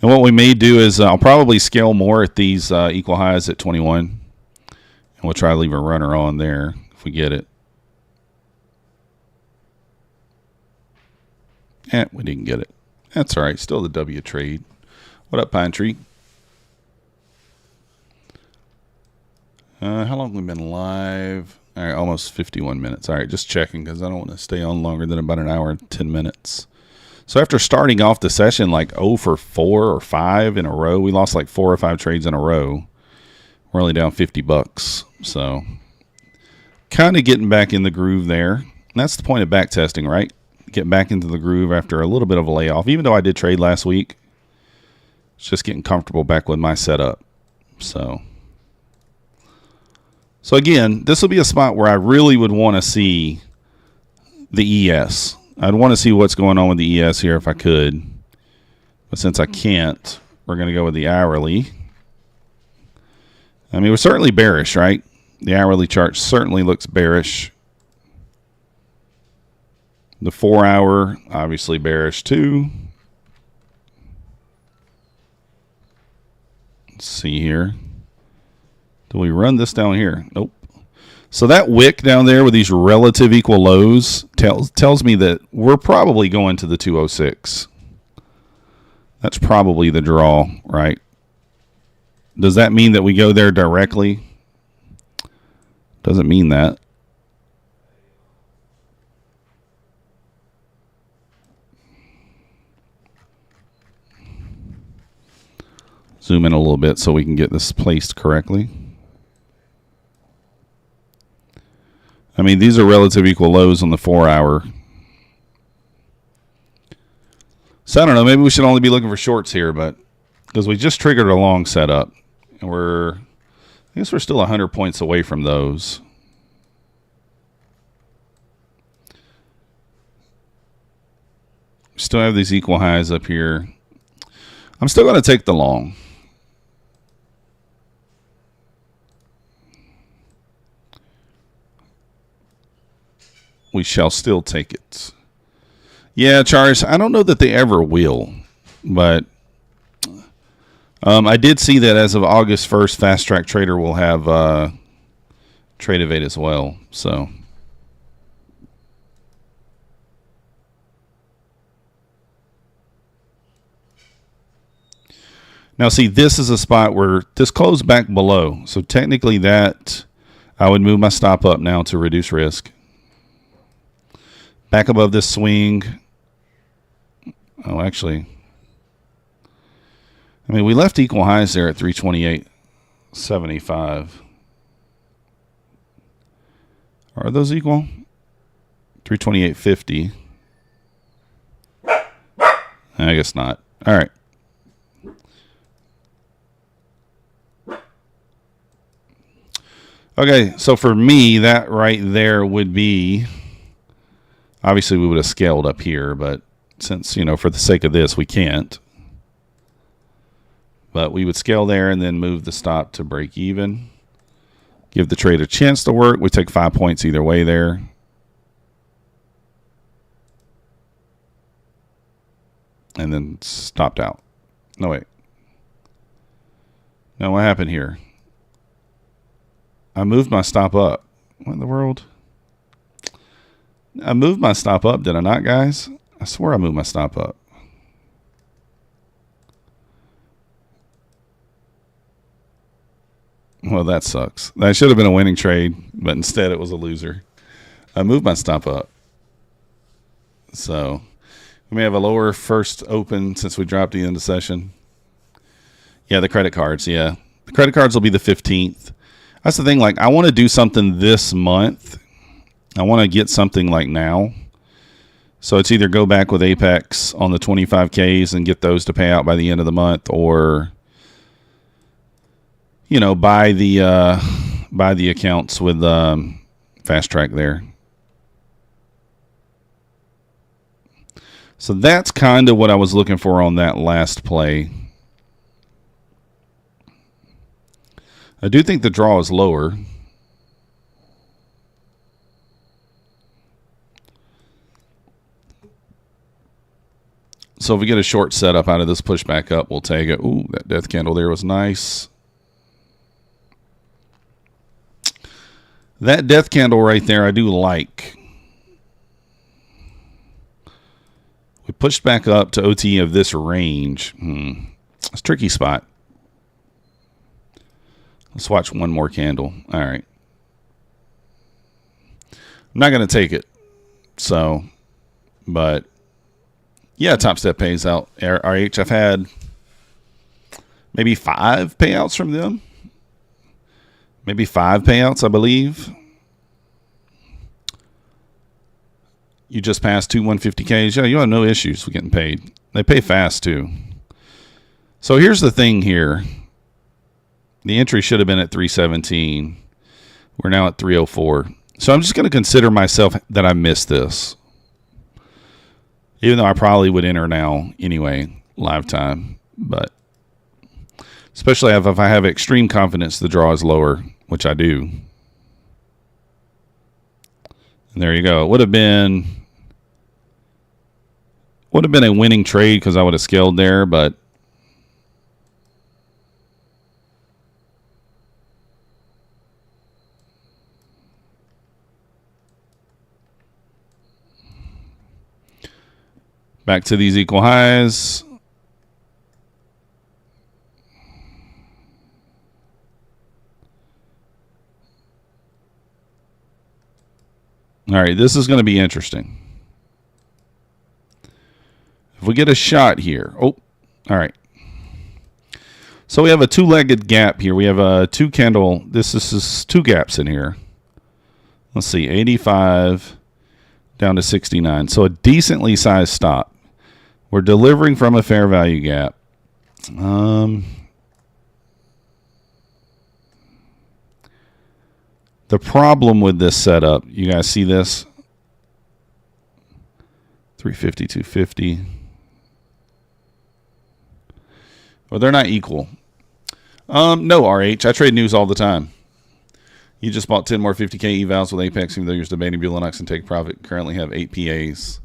S1: And what we may do is I'll probably scale more at these equal highs at 21. And we'll try to leave a runner on there if we get it. We didn't get it. That's all right. Still the W trade. What up, Pine Tree? How long have we been live? All right, almost 51 minutes. All right, just checking because I don't want to stay on longer than about an hour and 10 minutes. So after starting off the session like 0 for 4 or 5 in a row, we lost like 4 or 5 trades in a row. We're only down $50. So kind of getting back in the groove there. And that's the point of back testing, right? Get back into the groove after a little bit of a layoff. Even though I did trade last week, it's just getting comfortable back with my setup. So again, this will be a spot where I really would want to see the ES. I'd want to see what's going on with the ES here if I could. But since I can't, we're going to go with the hourly. I mean, we're certainly bearish, right? The hourly chart certainly looks bearish. The 4-hour, obviously bearish too. Let's see here. Do we run this down here? Nope. So that wick down there with these relative equal lows tells me that we're probably going to the 206. That's probably the draw, right? Does that mean that we go there directly? Doesn't mean that. Zoom in a little bit so we can get this placed correctly. I mean, these are relative equal lows on the 4-hour. So I don't know, maybe we should only be looking for shorts here, but because we just triggered a long setup, and I guess we're still 100 points away from those. Still have these equal highs up here. I'm still going to take the long. We shall still take it. Yeah, Charles, I don't know that they ever will, but I did see that as of August 1st, Fast Track Trader will have Trade Evade as well. So now see, this is a spot where this closed back below. So technically that I would move my stop up now to reduce risk. Back above this swing. Oh, actually, I mean, we left equal highs there at 328.75. Are those equal? 328.50. I guess not. All right. Okay, so for me, that right there would be, obviously we would have scaled up here, but since, you know, for the sake of this, we can't. But we would scale there and then move the stop to break even. Give the trade a chance to work. We take 5 points either way there. And then stopped out. No, wait. No, what happened here? I moved my stop up. What in the world? I moved my stop up, did I not, guys? I swear I moved my stop up. Well, that sucks. That should have been a winning trade, but instead it was a loser. I moved my stop up. So we may have a lower first open since we dropped the end of session. Yeah, the credit cards, yeah. The credit cards will be the 15th. That's the thing, like, I want to do something this month. I want to get something like now. So it's either go back with Apex on the 25Ks and get those to pay out by the end of the month, or, you know, buy the accounts with Fast Track there. So that's kind of what I was looking for on that last play. I do think the draw is lower. So if we get a short setup out of this push back up, we'll take it. Ooh, that death candle there was nice. That death candle right there, I do like. We pushed back up to OT of this range. It's a tricky spot. Let's watch one more candle. All right. I'm not going to take it. So, but yeah, Topstep pays out. RH, I've had maybe 5 payouts from them. Maybe 5 payouts, I believe. You just passed 2 150Ks. Yeah, you have no issues with getting paid. They pay fast, too. So here's the thing here. The entry should have been at 317. We're now at 304. So I'm just going to consider myself that I missed this. Even though I probably would enter now anyway, live time. But especially if I have extreme confidence the draw is lower, which I do. And there you go. It would have been a winning trade because I would have scaled there, but back to these equal highs. All right, this is going to be interesting. If we get a shot here. Oh, all right. So we have a 2-legged gap here. We have a 2 candle. This is 2 gaps in here. Let's see, 85 down to 69. So a decently sized stop. We're delivering from a fair value gap. The problem with this setup, you guys see this? 350, 250. Well, they're not equal. No, RH. I trade news all the time. You just bought 10 more 50K evals with Apex, even though you're debating Bulenox and take profit. Currently have 8 PAs.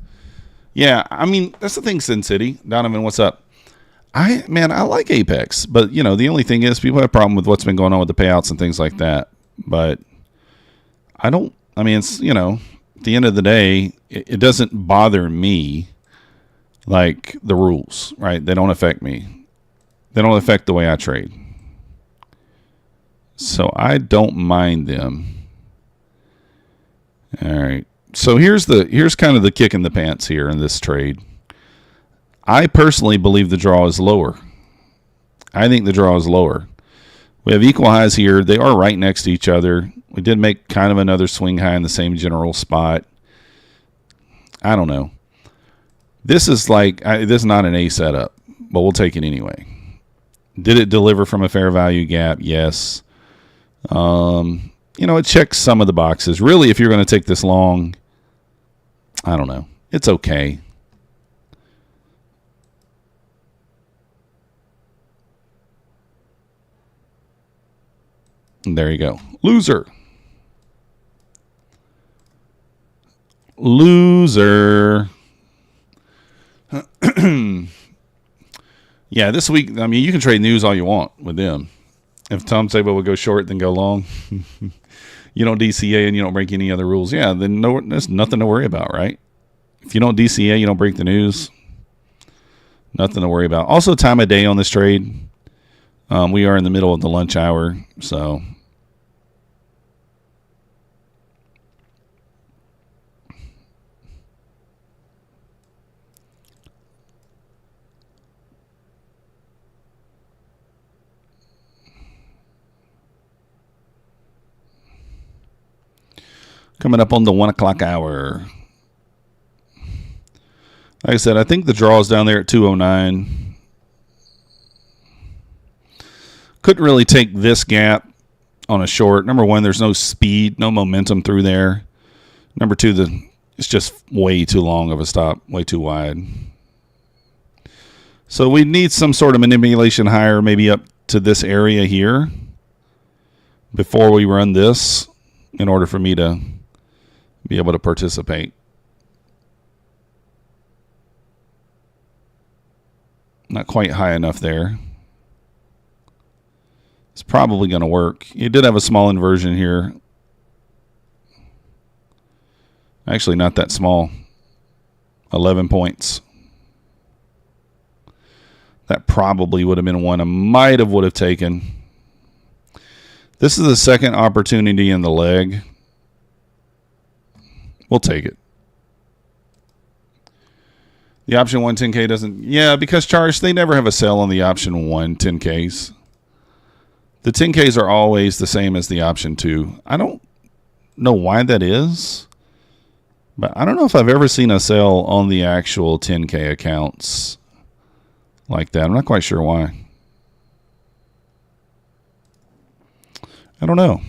S1: Yeah, I mean, that's the thing, Sin City. Donovan, what's up? I like Apex, but, you know, the only thing is people have a problem with what's been going on with the payouts and things like that. But it's, you know, at the end of the day, it doesn't bother me like the rules, right? They don't affect me. They don't affect the way I trade. So I don't mind them. All right. So here's kind of the kick in the pants here in this trade. I personally believe the draw is lower. I think the draw is lower. We have equal highs here. They are right next to each other. We did make kind of another swing high in the same general spot. I don't know. This is this is not an A setup, but we'll take it anyway. Did it deliver from a fair value gap? Yes. You know, it checks some of the boxes. Really, if you're going to take this long, I don't know. It's okay. And there you go. Loser. Loser. Yeah, this week, I mean, you can trade news all you want with them. If Tom Sabo would go short, then go long. You don't DCA and you don't break any other rules. Yeah, then there's nothing to worry about, right? If you don't DCA, you don't break the news. Nothing to worry about. Also, time of day on this trade. We are in the middle of the lunch hour, so... Coming up on the 1 o'clock hour. Like I said, I think the draw is down there at 209. Couldn't really take this gap on a short. Number one, there's no speed, no momentum through there. Number two, it's just way too long of a stop, way too wide. So we need some sort of manipulation higher, maybe up to this area here before we run this in order for me to be able to participate. Not quite high enough there. It's probably going to work. You did have a small inversion here. Actually, not that small. 11 points. That probably would have been one I might have would have taken. This is the second opportunity in the leg. We'll take it. The option 1 10K doesn't... Yeah, because Charles, they never have a sell on the option 1 10Ks. The 10Ks are always the same as the option 2. I don't know why that is, but I don't know if I've ever seen a sell on the actual 10K accounts like that. I'm not quite sure why. I don't know.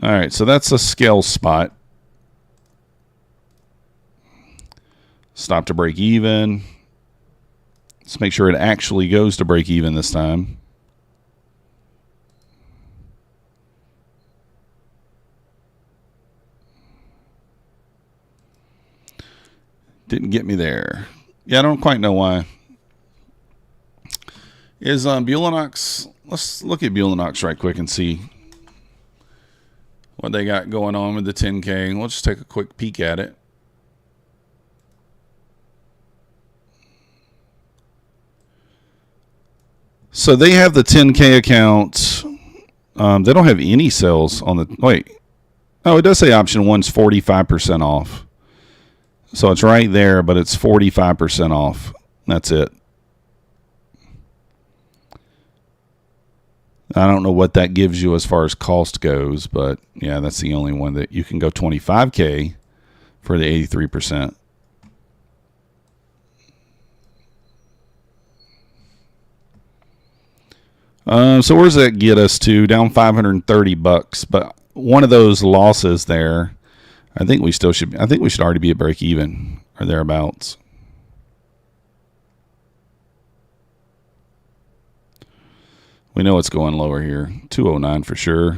S1: All right, so that's a scale spot. Stop to break even. Let's make sure it actually goes to break even this time. Didn't get me there. Yeah, I don't quite know why. Is Bulenox... Let's look at Bulenox right quick and see what they got going on with the 10K. We'll just take a quick peek at it. So they have the 10K account. They don't have any sales on the... Wait. Oh, it does say option 1's 45% off. So it's right there, but it's 45% off. That's it. I don't know what that gives you as far as cost goes, but yeah, that's the only one that you can go 25K for the 83%. So where does that get us to? Down $530, but one of those losses there, I think we still should. I think we should already be at break even or thereabouts. We know it's going lower here. 209 for sure.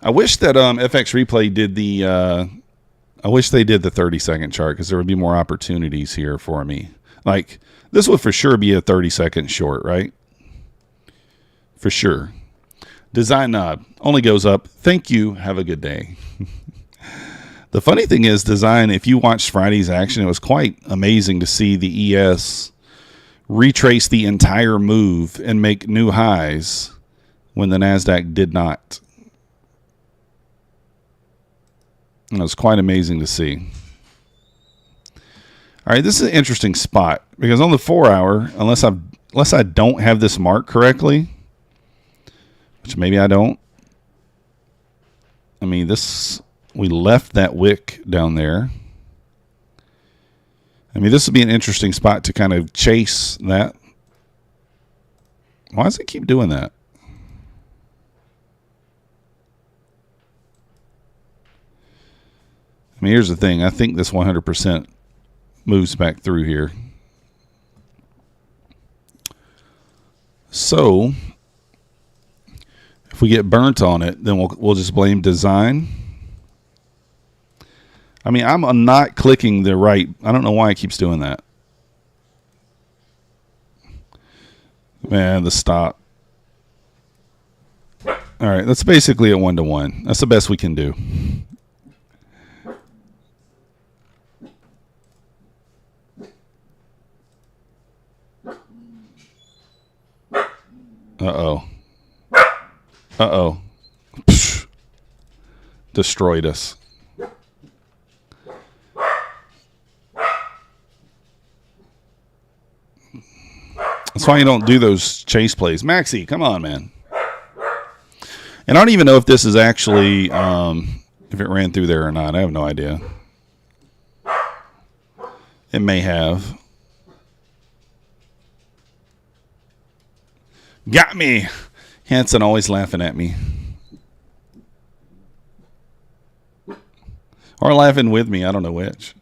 S1: I wish that FX Replay did the. I wish they did the 30-second chart because there would be more opportunities here for me. Like this would for sure be a 30-second short, right? For sure. Design knob only goes up. Thank you. Have a good day. The funny thing is, Design, if you watched Friday's action, it was quite amazing to see the ES retrace the entire move and make new highs when the NASDAQ did not. It was quite amazing to see. All right, this is an interesting spot because on the 4-hour, unless I don't have this marked correctly, which maybe I don't. I mean, we left that wick down there. I mean, this would be an interesting spot to kind of chase that. Why does it keep doing that? I mean, here's the thing. I think this 100% moves back through here. So if we get burnt on it, then we'll just blame design. I mean, I'm not clicking the right. I don't know why it keeps doing that. Man, the stop. All right, that's basically a 1-to-1. That's the best we can do. Uh-oh. Uh-oh. Psh. Destroyed us. That's why you don't do those chase plays. Maxie, come on, man. And I don't even know if this is actually, if it ran through there or not. I have no idea. It may have. Got me. Hanson always laughing at me. Or laughing with me. I don't know which.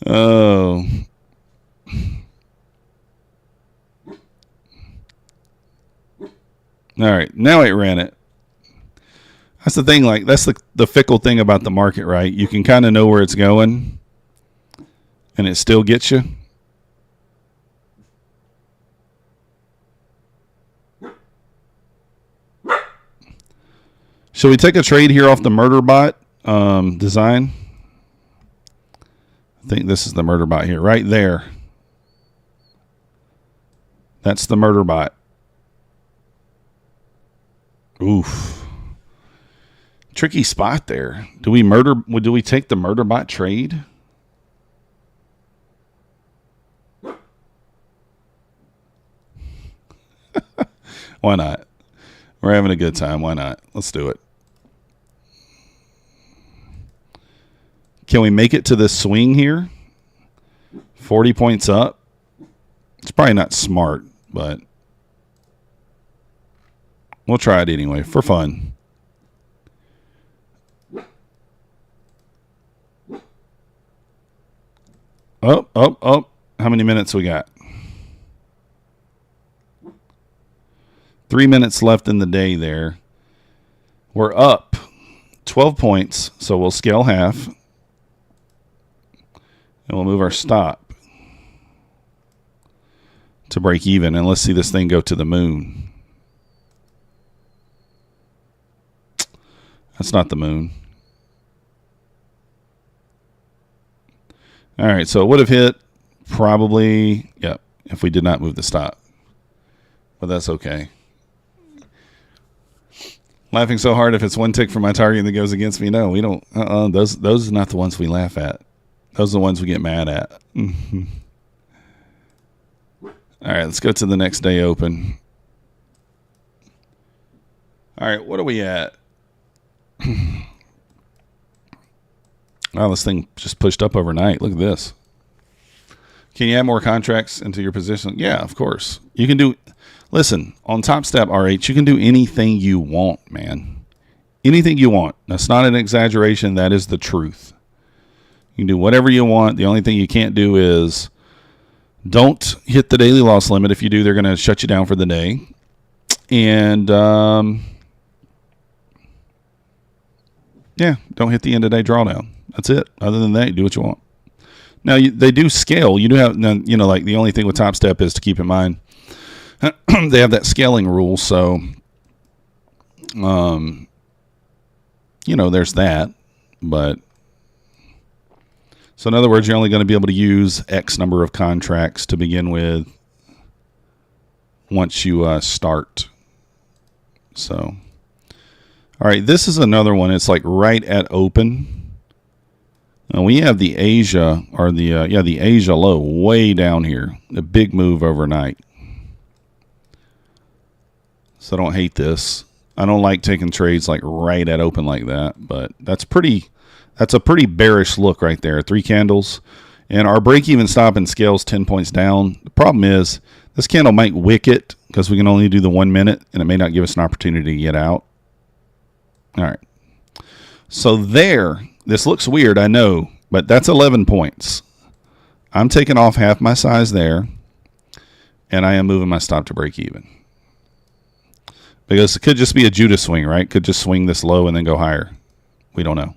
S1: Oh. All right. Now it ran it. That's the thing. Like, that's the fickle thing about the market, right? You can kind of know where it's going, and it still gets you. Should we take a trade here off the murder bot design? I think this is the murder bot here, right there. That's the murder bot. Oof. Tricky spot there. Do we take the murder bot trade? Why not? We're having a good time. Why not? Let's do it. Can we make it to this swing here? 40 points up. It's probably not smart, but we'll try it anyway for fun. Oh. How many minutes we got? 3 minutes left in the day there. We're up 12 points, so we'll scale half. And we'll move our stop to break even. And let's see this thing go to the moon. That's not the moon. All right, so it would have hit probably, yep, if we did not move the stop. But that's okay. Laughing so hard if it's one tick from my target that goes against me. No, we don't. Those are not the ones we laugh at. Those are the ones we get mad at. All right, let's go to the next day open. All right, what are we at? Wow, this thing just pushed up overnight. Look at this. Can you add more contracts into your position? Yeah, of course. You can do... Listen, on Topstep RH, you can do anything you want, man. Anything you want. That's not an exaggeration. That is the truth. You can do whatever you want. The only thing you can't do is don't hit the daily loss limit. If you do, they're going to shut you down for the day. And, yeah, don't hit the end of day drawdown. That's it. Other than that, you do what you want. Now, they do scale. You do have, you know, like the only thing with Topstep is to keep in mind, they have that scaling rule. So, you know, there's that. But, so in other words, you're only going to be able to use X number of contracts to begin with once you start. So, all right, this is another one. It's like right at open. We have the Asia, or the Asia low way down here. A big move overnight. So I don't hate this. I don't like taking trades like right at open like that, but that's a pretty bearish look right there. 3 candles. And our break-even stop and scales 10 points down. The problem is this candle might wick it because we can only do the 1 minute, and it may not give us an opportunity to get out. All right. So there, this looks weird, I know, but that's 11 points. I'm taking off half my size there, and I am moving my stop to break even. Because it could just be a Judas swing, right? Could just swing this low and then go higher. We don't know.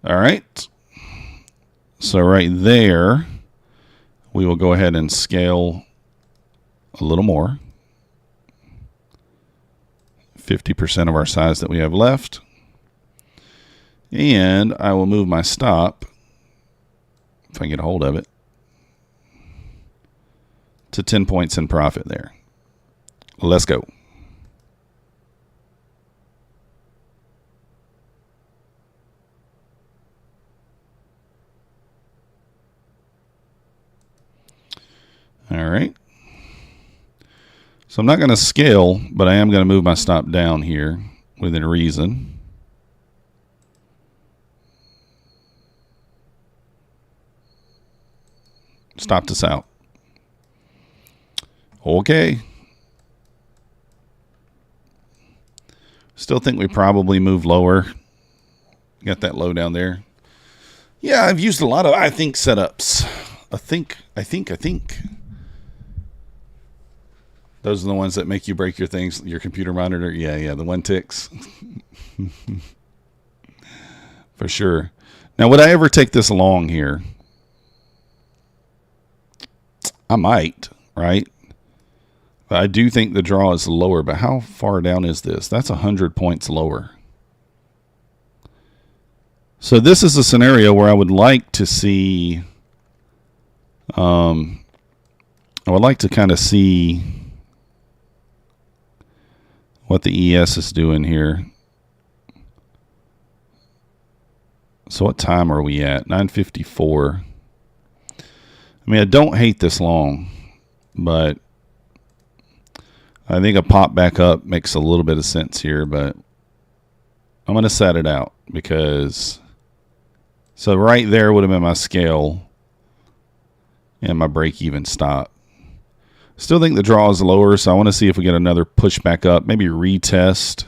S1: All right. So right there, we will go ahead and scale a little more. 50% of our size that we have left. And I will move my stop, if I can get a hold of it, to 10 points in profit there. Let's go. All right. So I'm not going to scale, but I am going to move my stop down here within reason. Stop this out. Okay. Still think we probably move lower. Got that low down there. Yeah, I've used a lot of I think setups. I think. Those are the ones that make you break your things, your computer monitor. Yeah, the one ticks. For sure. Now, would I ever take this long here? I might, right? But I do think the draw is lower, but how far down is this? That's 100 points lower. So this is a scenario where I would like to see, I would like to kind of see what the ES is doing here. So what time are we at? 9:54. I mean, I don't hate this long, but I think a pop back up makes a little bit of sense here, but I'm going to set it out because, so right there would have been my scale and my break even stop. Still think the draw is lower, so I want to see if we get another push back up. Maybe retest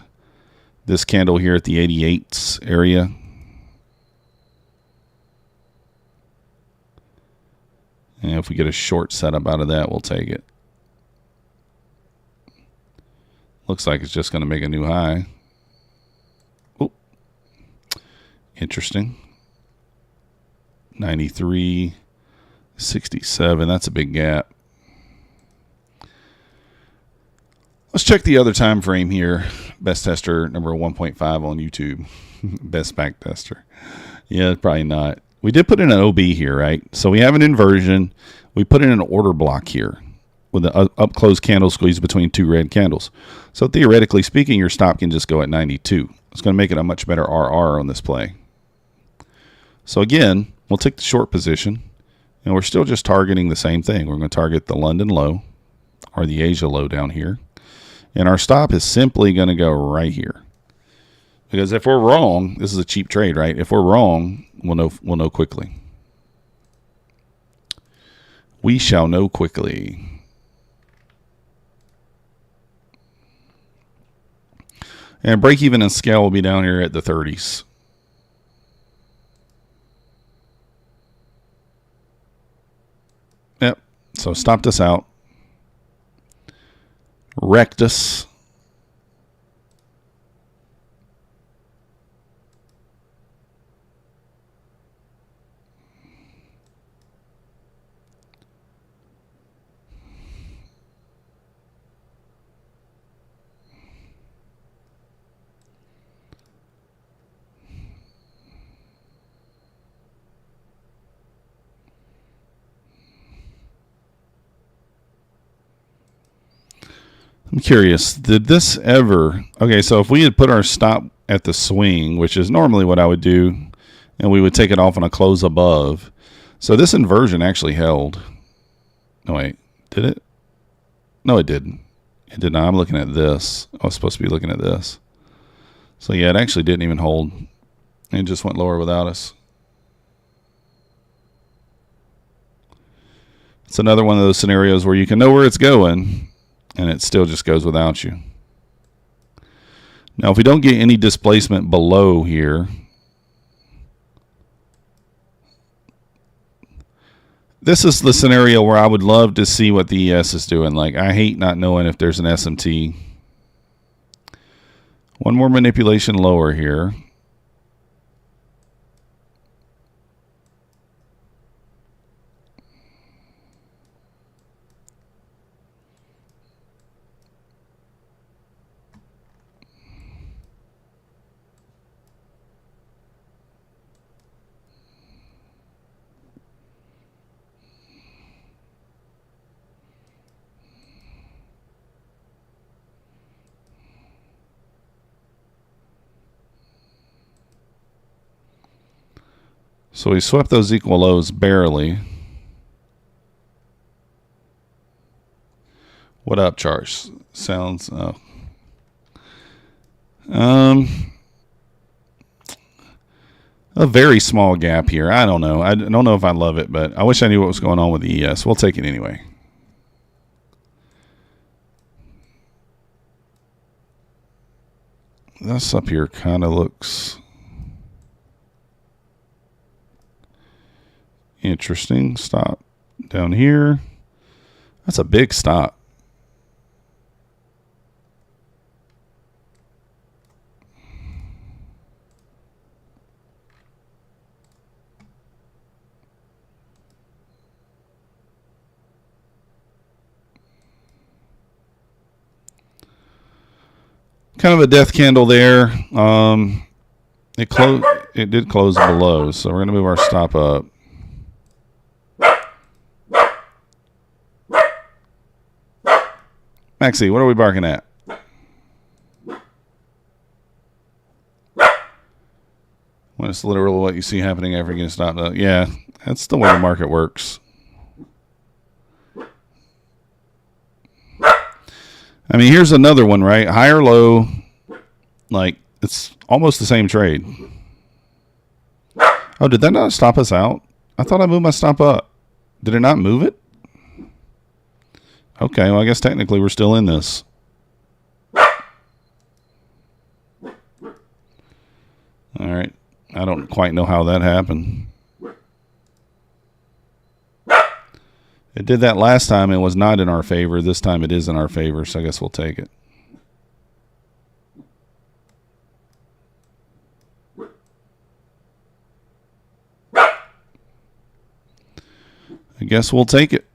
S1: this candle here at the 88s area. And if we get a short setup out of that, we'll take it. Looks like it's just going to make a new high. Oh, interesting. 93.67. That's a big gap. Let's check the other time frame here. Best tester number 1.5 on YouTube. Best back tester. Yeah, probably not. We did put in an OB here, right? So we have an inversion. We put in an order block here with an up close candle squeeze between two red candles. So theoretically speaking, your stop can just go at 92. It's going to make it a much better RR on this play. So again, we'll take the short position, and we're still just targeting the same thing. We're going to target the London low or the Asia low down here. And our stop is simply going to go right here. Because if we're wrong, this is a cheap trade, right? If we're wrong, we'll know quickly. We shall know quickly. And break even and scale will be down here at the 30s. Yep. So stopped us out. Wrecked us. I'm curious, did this ever... Okay, so if we had put our stop at the swing, which is normally what I would do, and we would take it off on a close above. So this inversion actually held. No, wait. Did it? No, it didn't. It did not. I'm looking at this. I was supposed to be looking at this. So yeah, it actually didn't even hold. It just went lower without us. It's another one of those scenarios where you can know where it's going, and it still just goes without you. Now, if we don't get any displacement below here, this is the scenario where I would love to see what the ES is doing. Like, I hate not knowing if there's an SMT. One more manipulation lower here. So we swept those equal lows barely. What up, Charles? Sounds a very small gap here. I don't know. I don't know if I love it, but I wish I knew what was going on with the ES. We'll take it anyway. This up here kind of looks interesting. Stop down here. That's a big stop. Kind of a death candle there. It closed. It did close below, so we're going to move our stop up. Maxie, what are we barking at? When it's literally what you see happening after you get stopped up. Yeah, that's the way the market works. I mean, here's another one, right? High or low, like, it's almost the same trade. Oh, did that not stop us out? I thought I moved my stop up. Did it not move it? Okay, well, I guess technically we're still in this. All right. I don't quite know how that happened. It did that last time. It was not in our favor. This time it is in our favor, so I guess we'll take it. I guess we'll take it.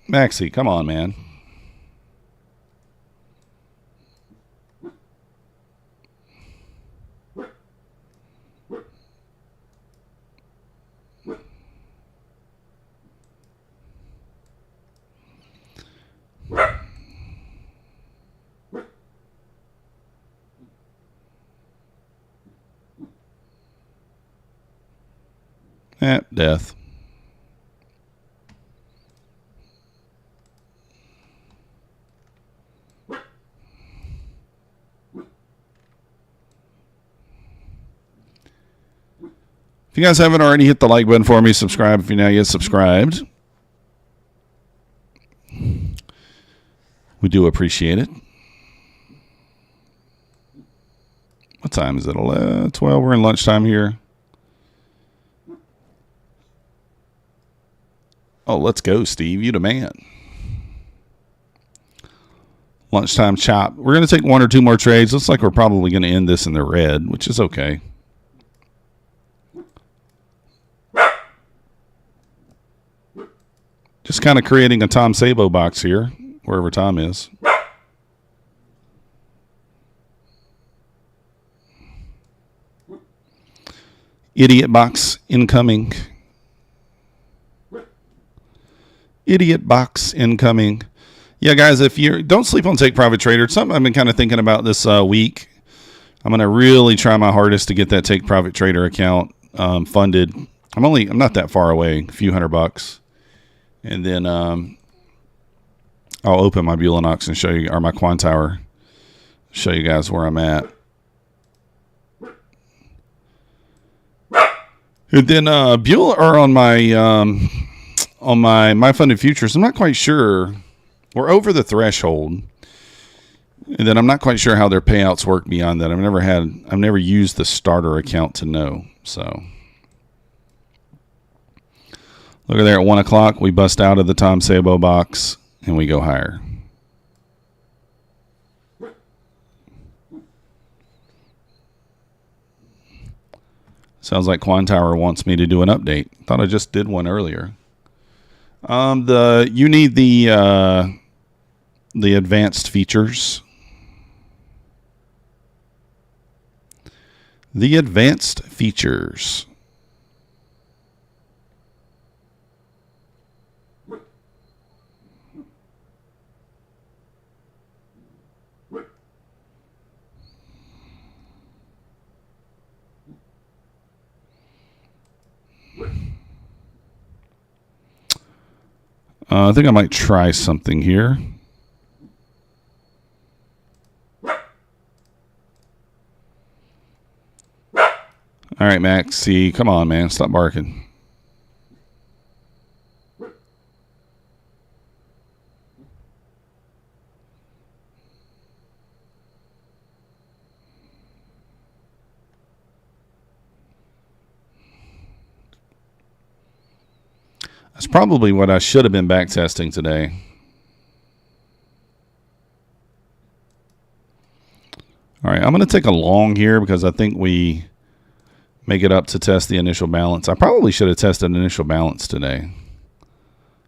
S1: Maxie, come on, man. Death. If you guys haven't already, hit the like button for me. Subscribe if you're not yet subscribed. We do appreciate it. What time is it? 11, 12. We're in lunchtime here. Oh, let's go, Steve. You the man. Lunchtime chop. We're going to take one or two more trades. Looks like we're probably going to end this in the red, which is okay. Just kind of creating a Tom Sabo box here, wherever Tom is. Idiot box incoming. Idiot box incoming. Yeah, guys, if you don't sleep on Take Profit Trader, it's something I've been kind of thinking about this week. I'm going to really try my hardest to get that Take Profit Trader account funded. I'm not that far away, a few $100. And then I'll open my Bulenox and show you, or my Quantower, show you guys where I'm at. And then Buell or on my funded futures, I'm not quite sure. We're over the threshold. And then I'm not quite sure how their payouts work beyond that. I've never used the starter account to know. So look at there at 1 o'clock, we bust out of the Tom Sabo box and we go higher. Sounds like Quan Tower wants me to do an update. Thought I just did one earlier. You need the advanced features. The advanced features. I think I might try something here. All right, Max. See, come on, man. Stop barking. That's probably what I should have been backtesting today. All right, I'm going to take a long here because I think we make it up to test the initial balance. I probably should have tested initial balance today.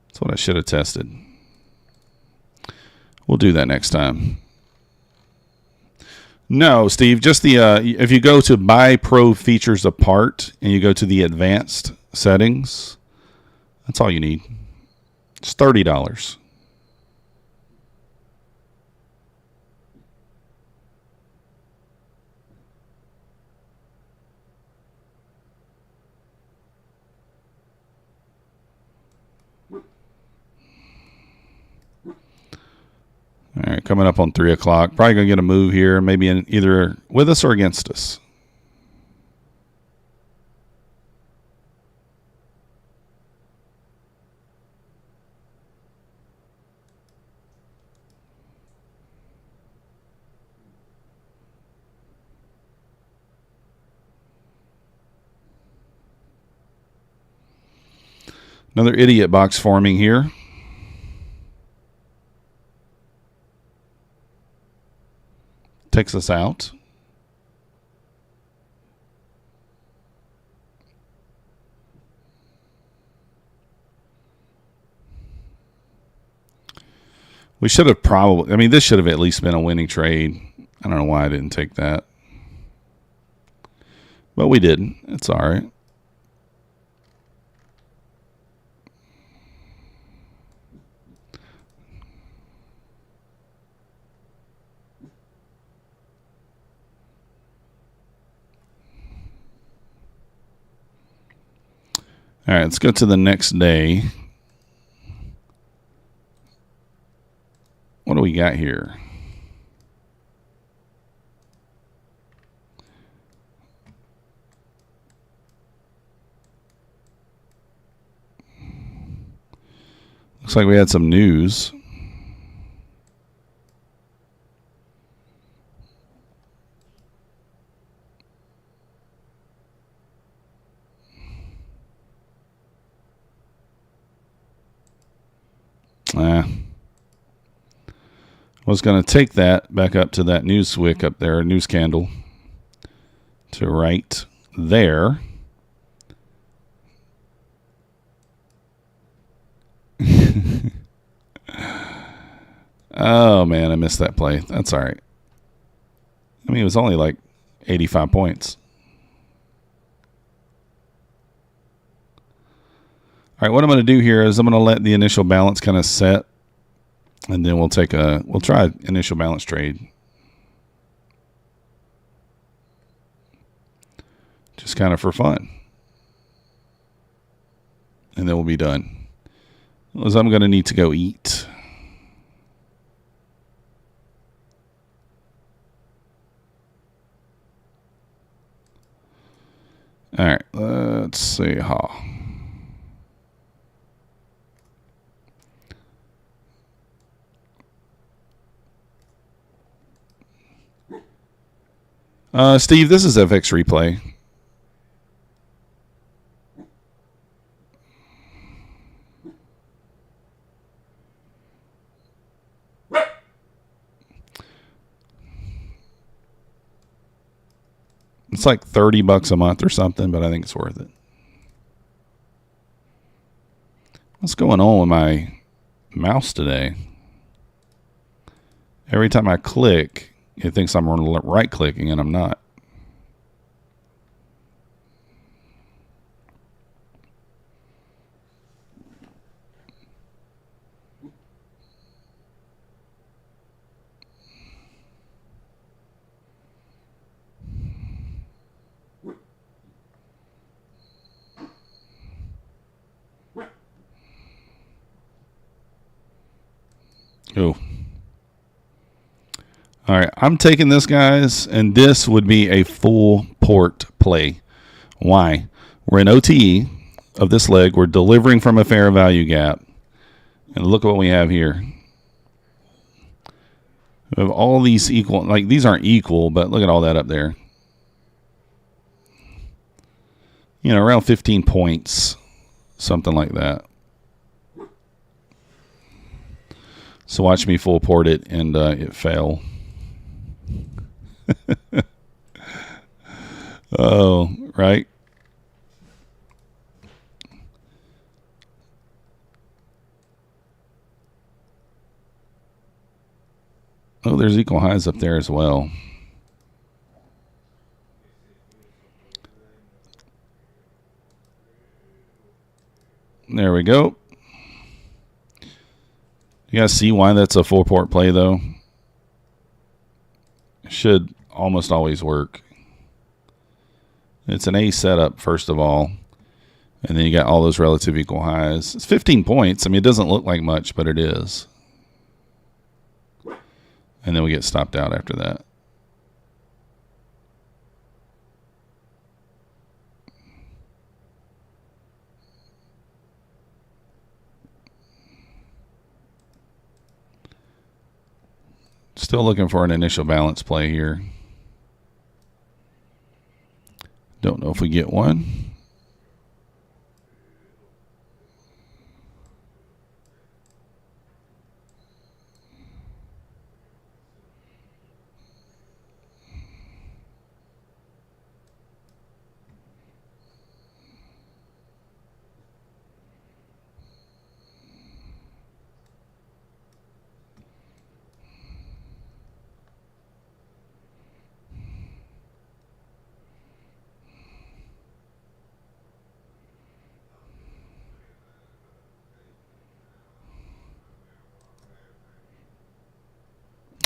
S1: That's what I should have tested. We'll do that next time. No, Steve, just the if you go to buy pro features apart and you go to the advanced settings, that's all you need. It's $30. All right, coming up on 3 o'clock. Probably going to get a move here, maybe either with us or against us. Another idiot box forming here. Takes us out. We should have probably, I mean, this should have at least been a winning trade. I don't know why I didn't take that. But we didn't. It's all right. All right, let's go to the next day. What do we got here? Looks like we had some news. Was going to take that back up to that news wick up there, news candle, to right there. Oh, man, I missed that play. That's all right. I mean, it was only like 85 points. All right, what I'm going to do here is I'm going to let the initial balance kind of set, and then we'll try an initial balance trade. Just kind of for fun. And then we'll be done. Because I'm going to need to go eat. All right, let's see how. Steve, this is FX Replay. It's like $30 a month or something, but I think it's worth it. What's going on with my mouse today? Every time I click, it thinks I'm right clicking, and I'm not. Oh. All right, I'm taking this, guys, and this would be a full port play. Why? We're in OTE of this leg. We're delivering from a fair value gap. And look at what we have here. We have all these equal, like these aren't equal, but look at all that up there. You know, around 15 points, something like that. So watch me full port it, and it fell. Oh, right. Oh, there's equal highs up there as well. There we go. You guys see why that's a full port play, though? It should almost always work. It's an A setup, first of all. And then you got all those relative equal highs. It's 15 points. I mean, it doesn't look like much, but it is. And then we get stopped out after that. Still looking for an initial balance play here. Don't know if we get one.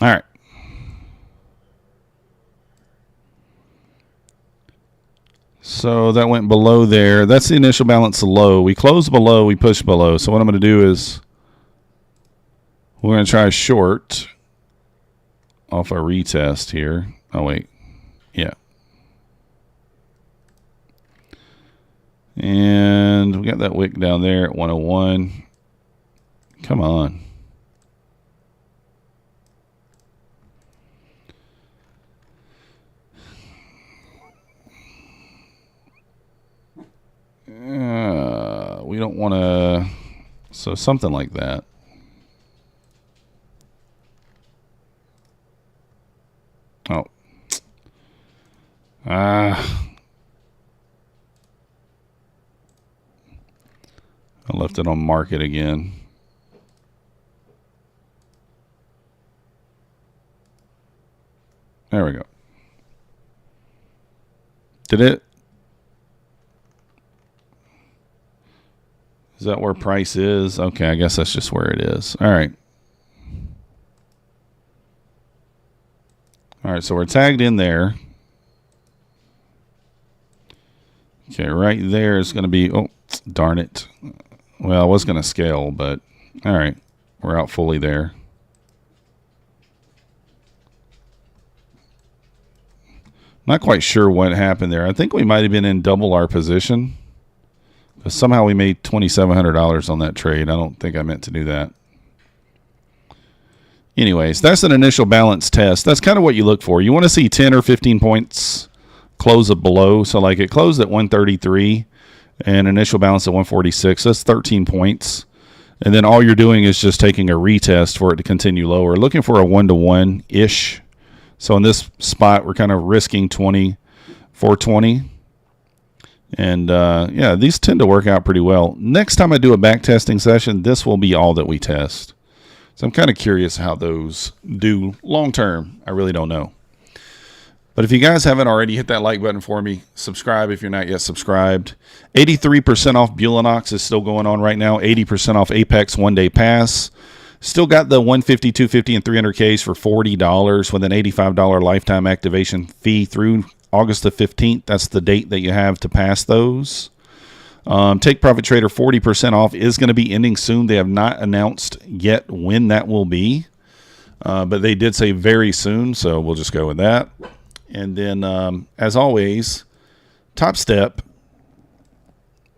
S1: All right. So that went below there. That's the initial balance low. We close below, we push below. So what I'm going to do is we're going to try a short off a retest here. Oh, wait. Yeah. And we got that wick down there at 101. Come on. We don't want to, so something like that. Oh. I left it on market again. There we go. Did it? Is that where price is? Okay, I guess that's just where it is. All right. All right, so we're tagged in there. Okay, right there is going to be, oh, darn it. Well, I was going to scale, but all right. We're out fully there. Not quite sure what happened there. I think we might have been in double our position. But somehow we made $2,700 on that trade. I don't think I meant to do that. Anyways, that's an initial balance test. That's kind of what you look for. You want to see 10 or 15 points close below. So like it closed at 133 and initial balance at 146. That's 13 points. And then all you're doing is just taking a retest for it to continue lower. Looking for a 1-to-1-ish. So in this spot, we're kind of risking 20 for 20. And yeah, these tend to work out pretty well. Next time I do a back testing session, this will be all that we test. So I'm kind of curious how those do long term. I really don't know. But if you guys haven't already, hit that like button for me. Subscribe if you're not yet subscribed. 83% off Bulenox is still going on right now. 80% off APEX one-day pass. Still got the 150, 250, and 300Ks for $40 with an $85 lifetime activation fee through August the 15th. That's the date that you have to pass those. Take Profit Trader 40% off is going to be ending soon. They have not announced yet when that will be, but they did say very soon, so we'll just go with that. And then, as always, Topstep.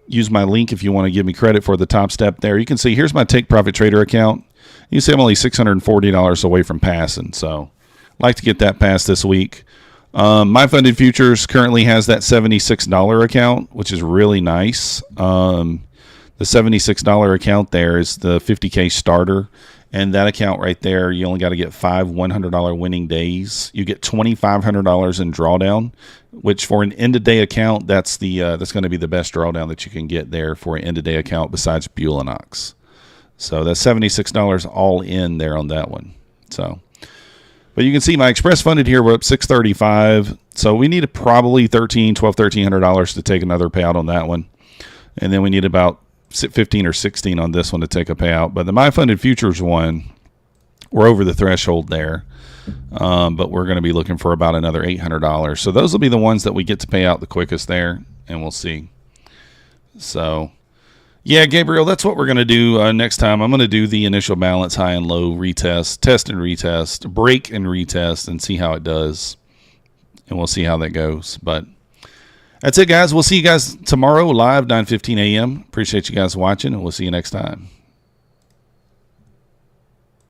S1: Use my link if you want to give me credit for the Topstep there. You can see here's my Take Profit Trader account. You see I'm only $640 away from passing, so I'd like to get that passed this week. My Funded Futures currently has that $76 account, which is really nice. The $76 account there is the 50K starter. And that account right there, you only got to get 5 $100 winning days. You get $2,500 in drawdown, which for an end-of-day account, that's going to be the best drawdown that you can get there for an end-of-day account besides Bulenox. So that's $76 all in there on that one. So, but you can see my Express Funded here, we're up $635. So we need probably $1,200 to take another payout on that one. And then we need about 15 or 16 on this one to take a payout. But the My Funded Futures one, we're over the threshold there. But we're going to be looking for about another $800. So those will be the ones that we get to pay out the quickest there, and we'll see. So, yeah, Gabriel, that's what we're going to do next time. I'm going to do the initial balance, high and low retest, test and retest, break and retest, and see how it does. And we'll see how that goes. But that's it, guys. We'll see you guys tomorrow live, 9:15 a.m. Appreciate you guys watching, and we'll see you next time.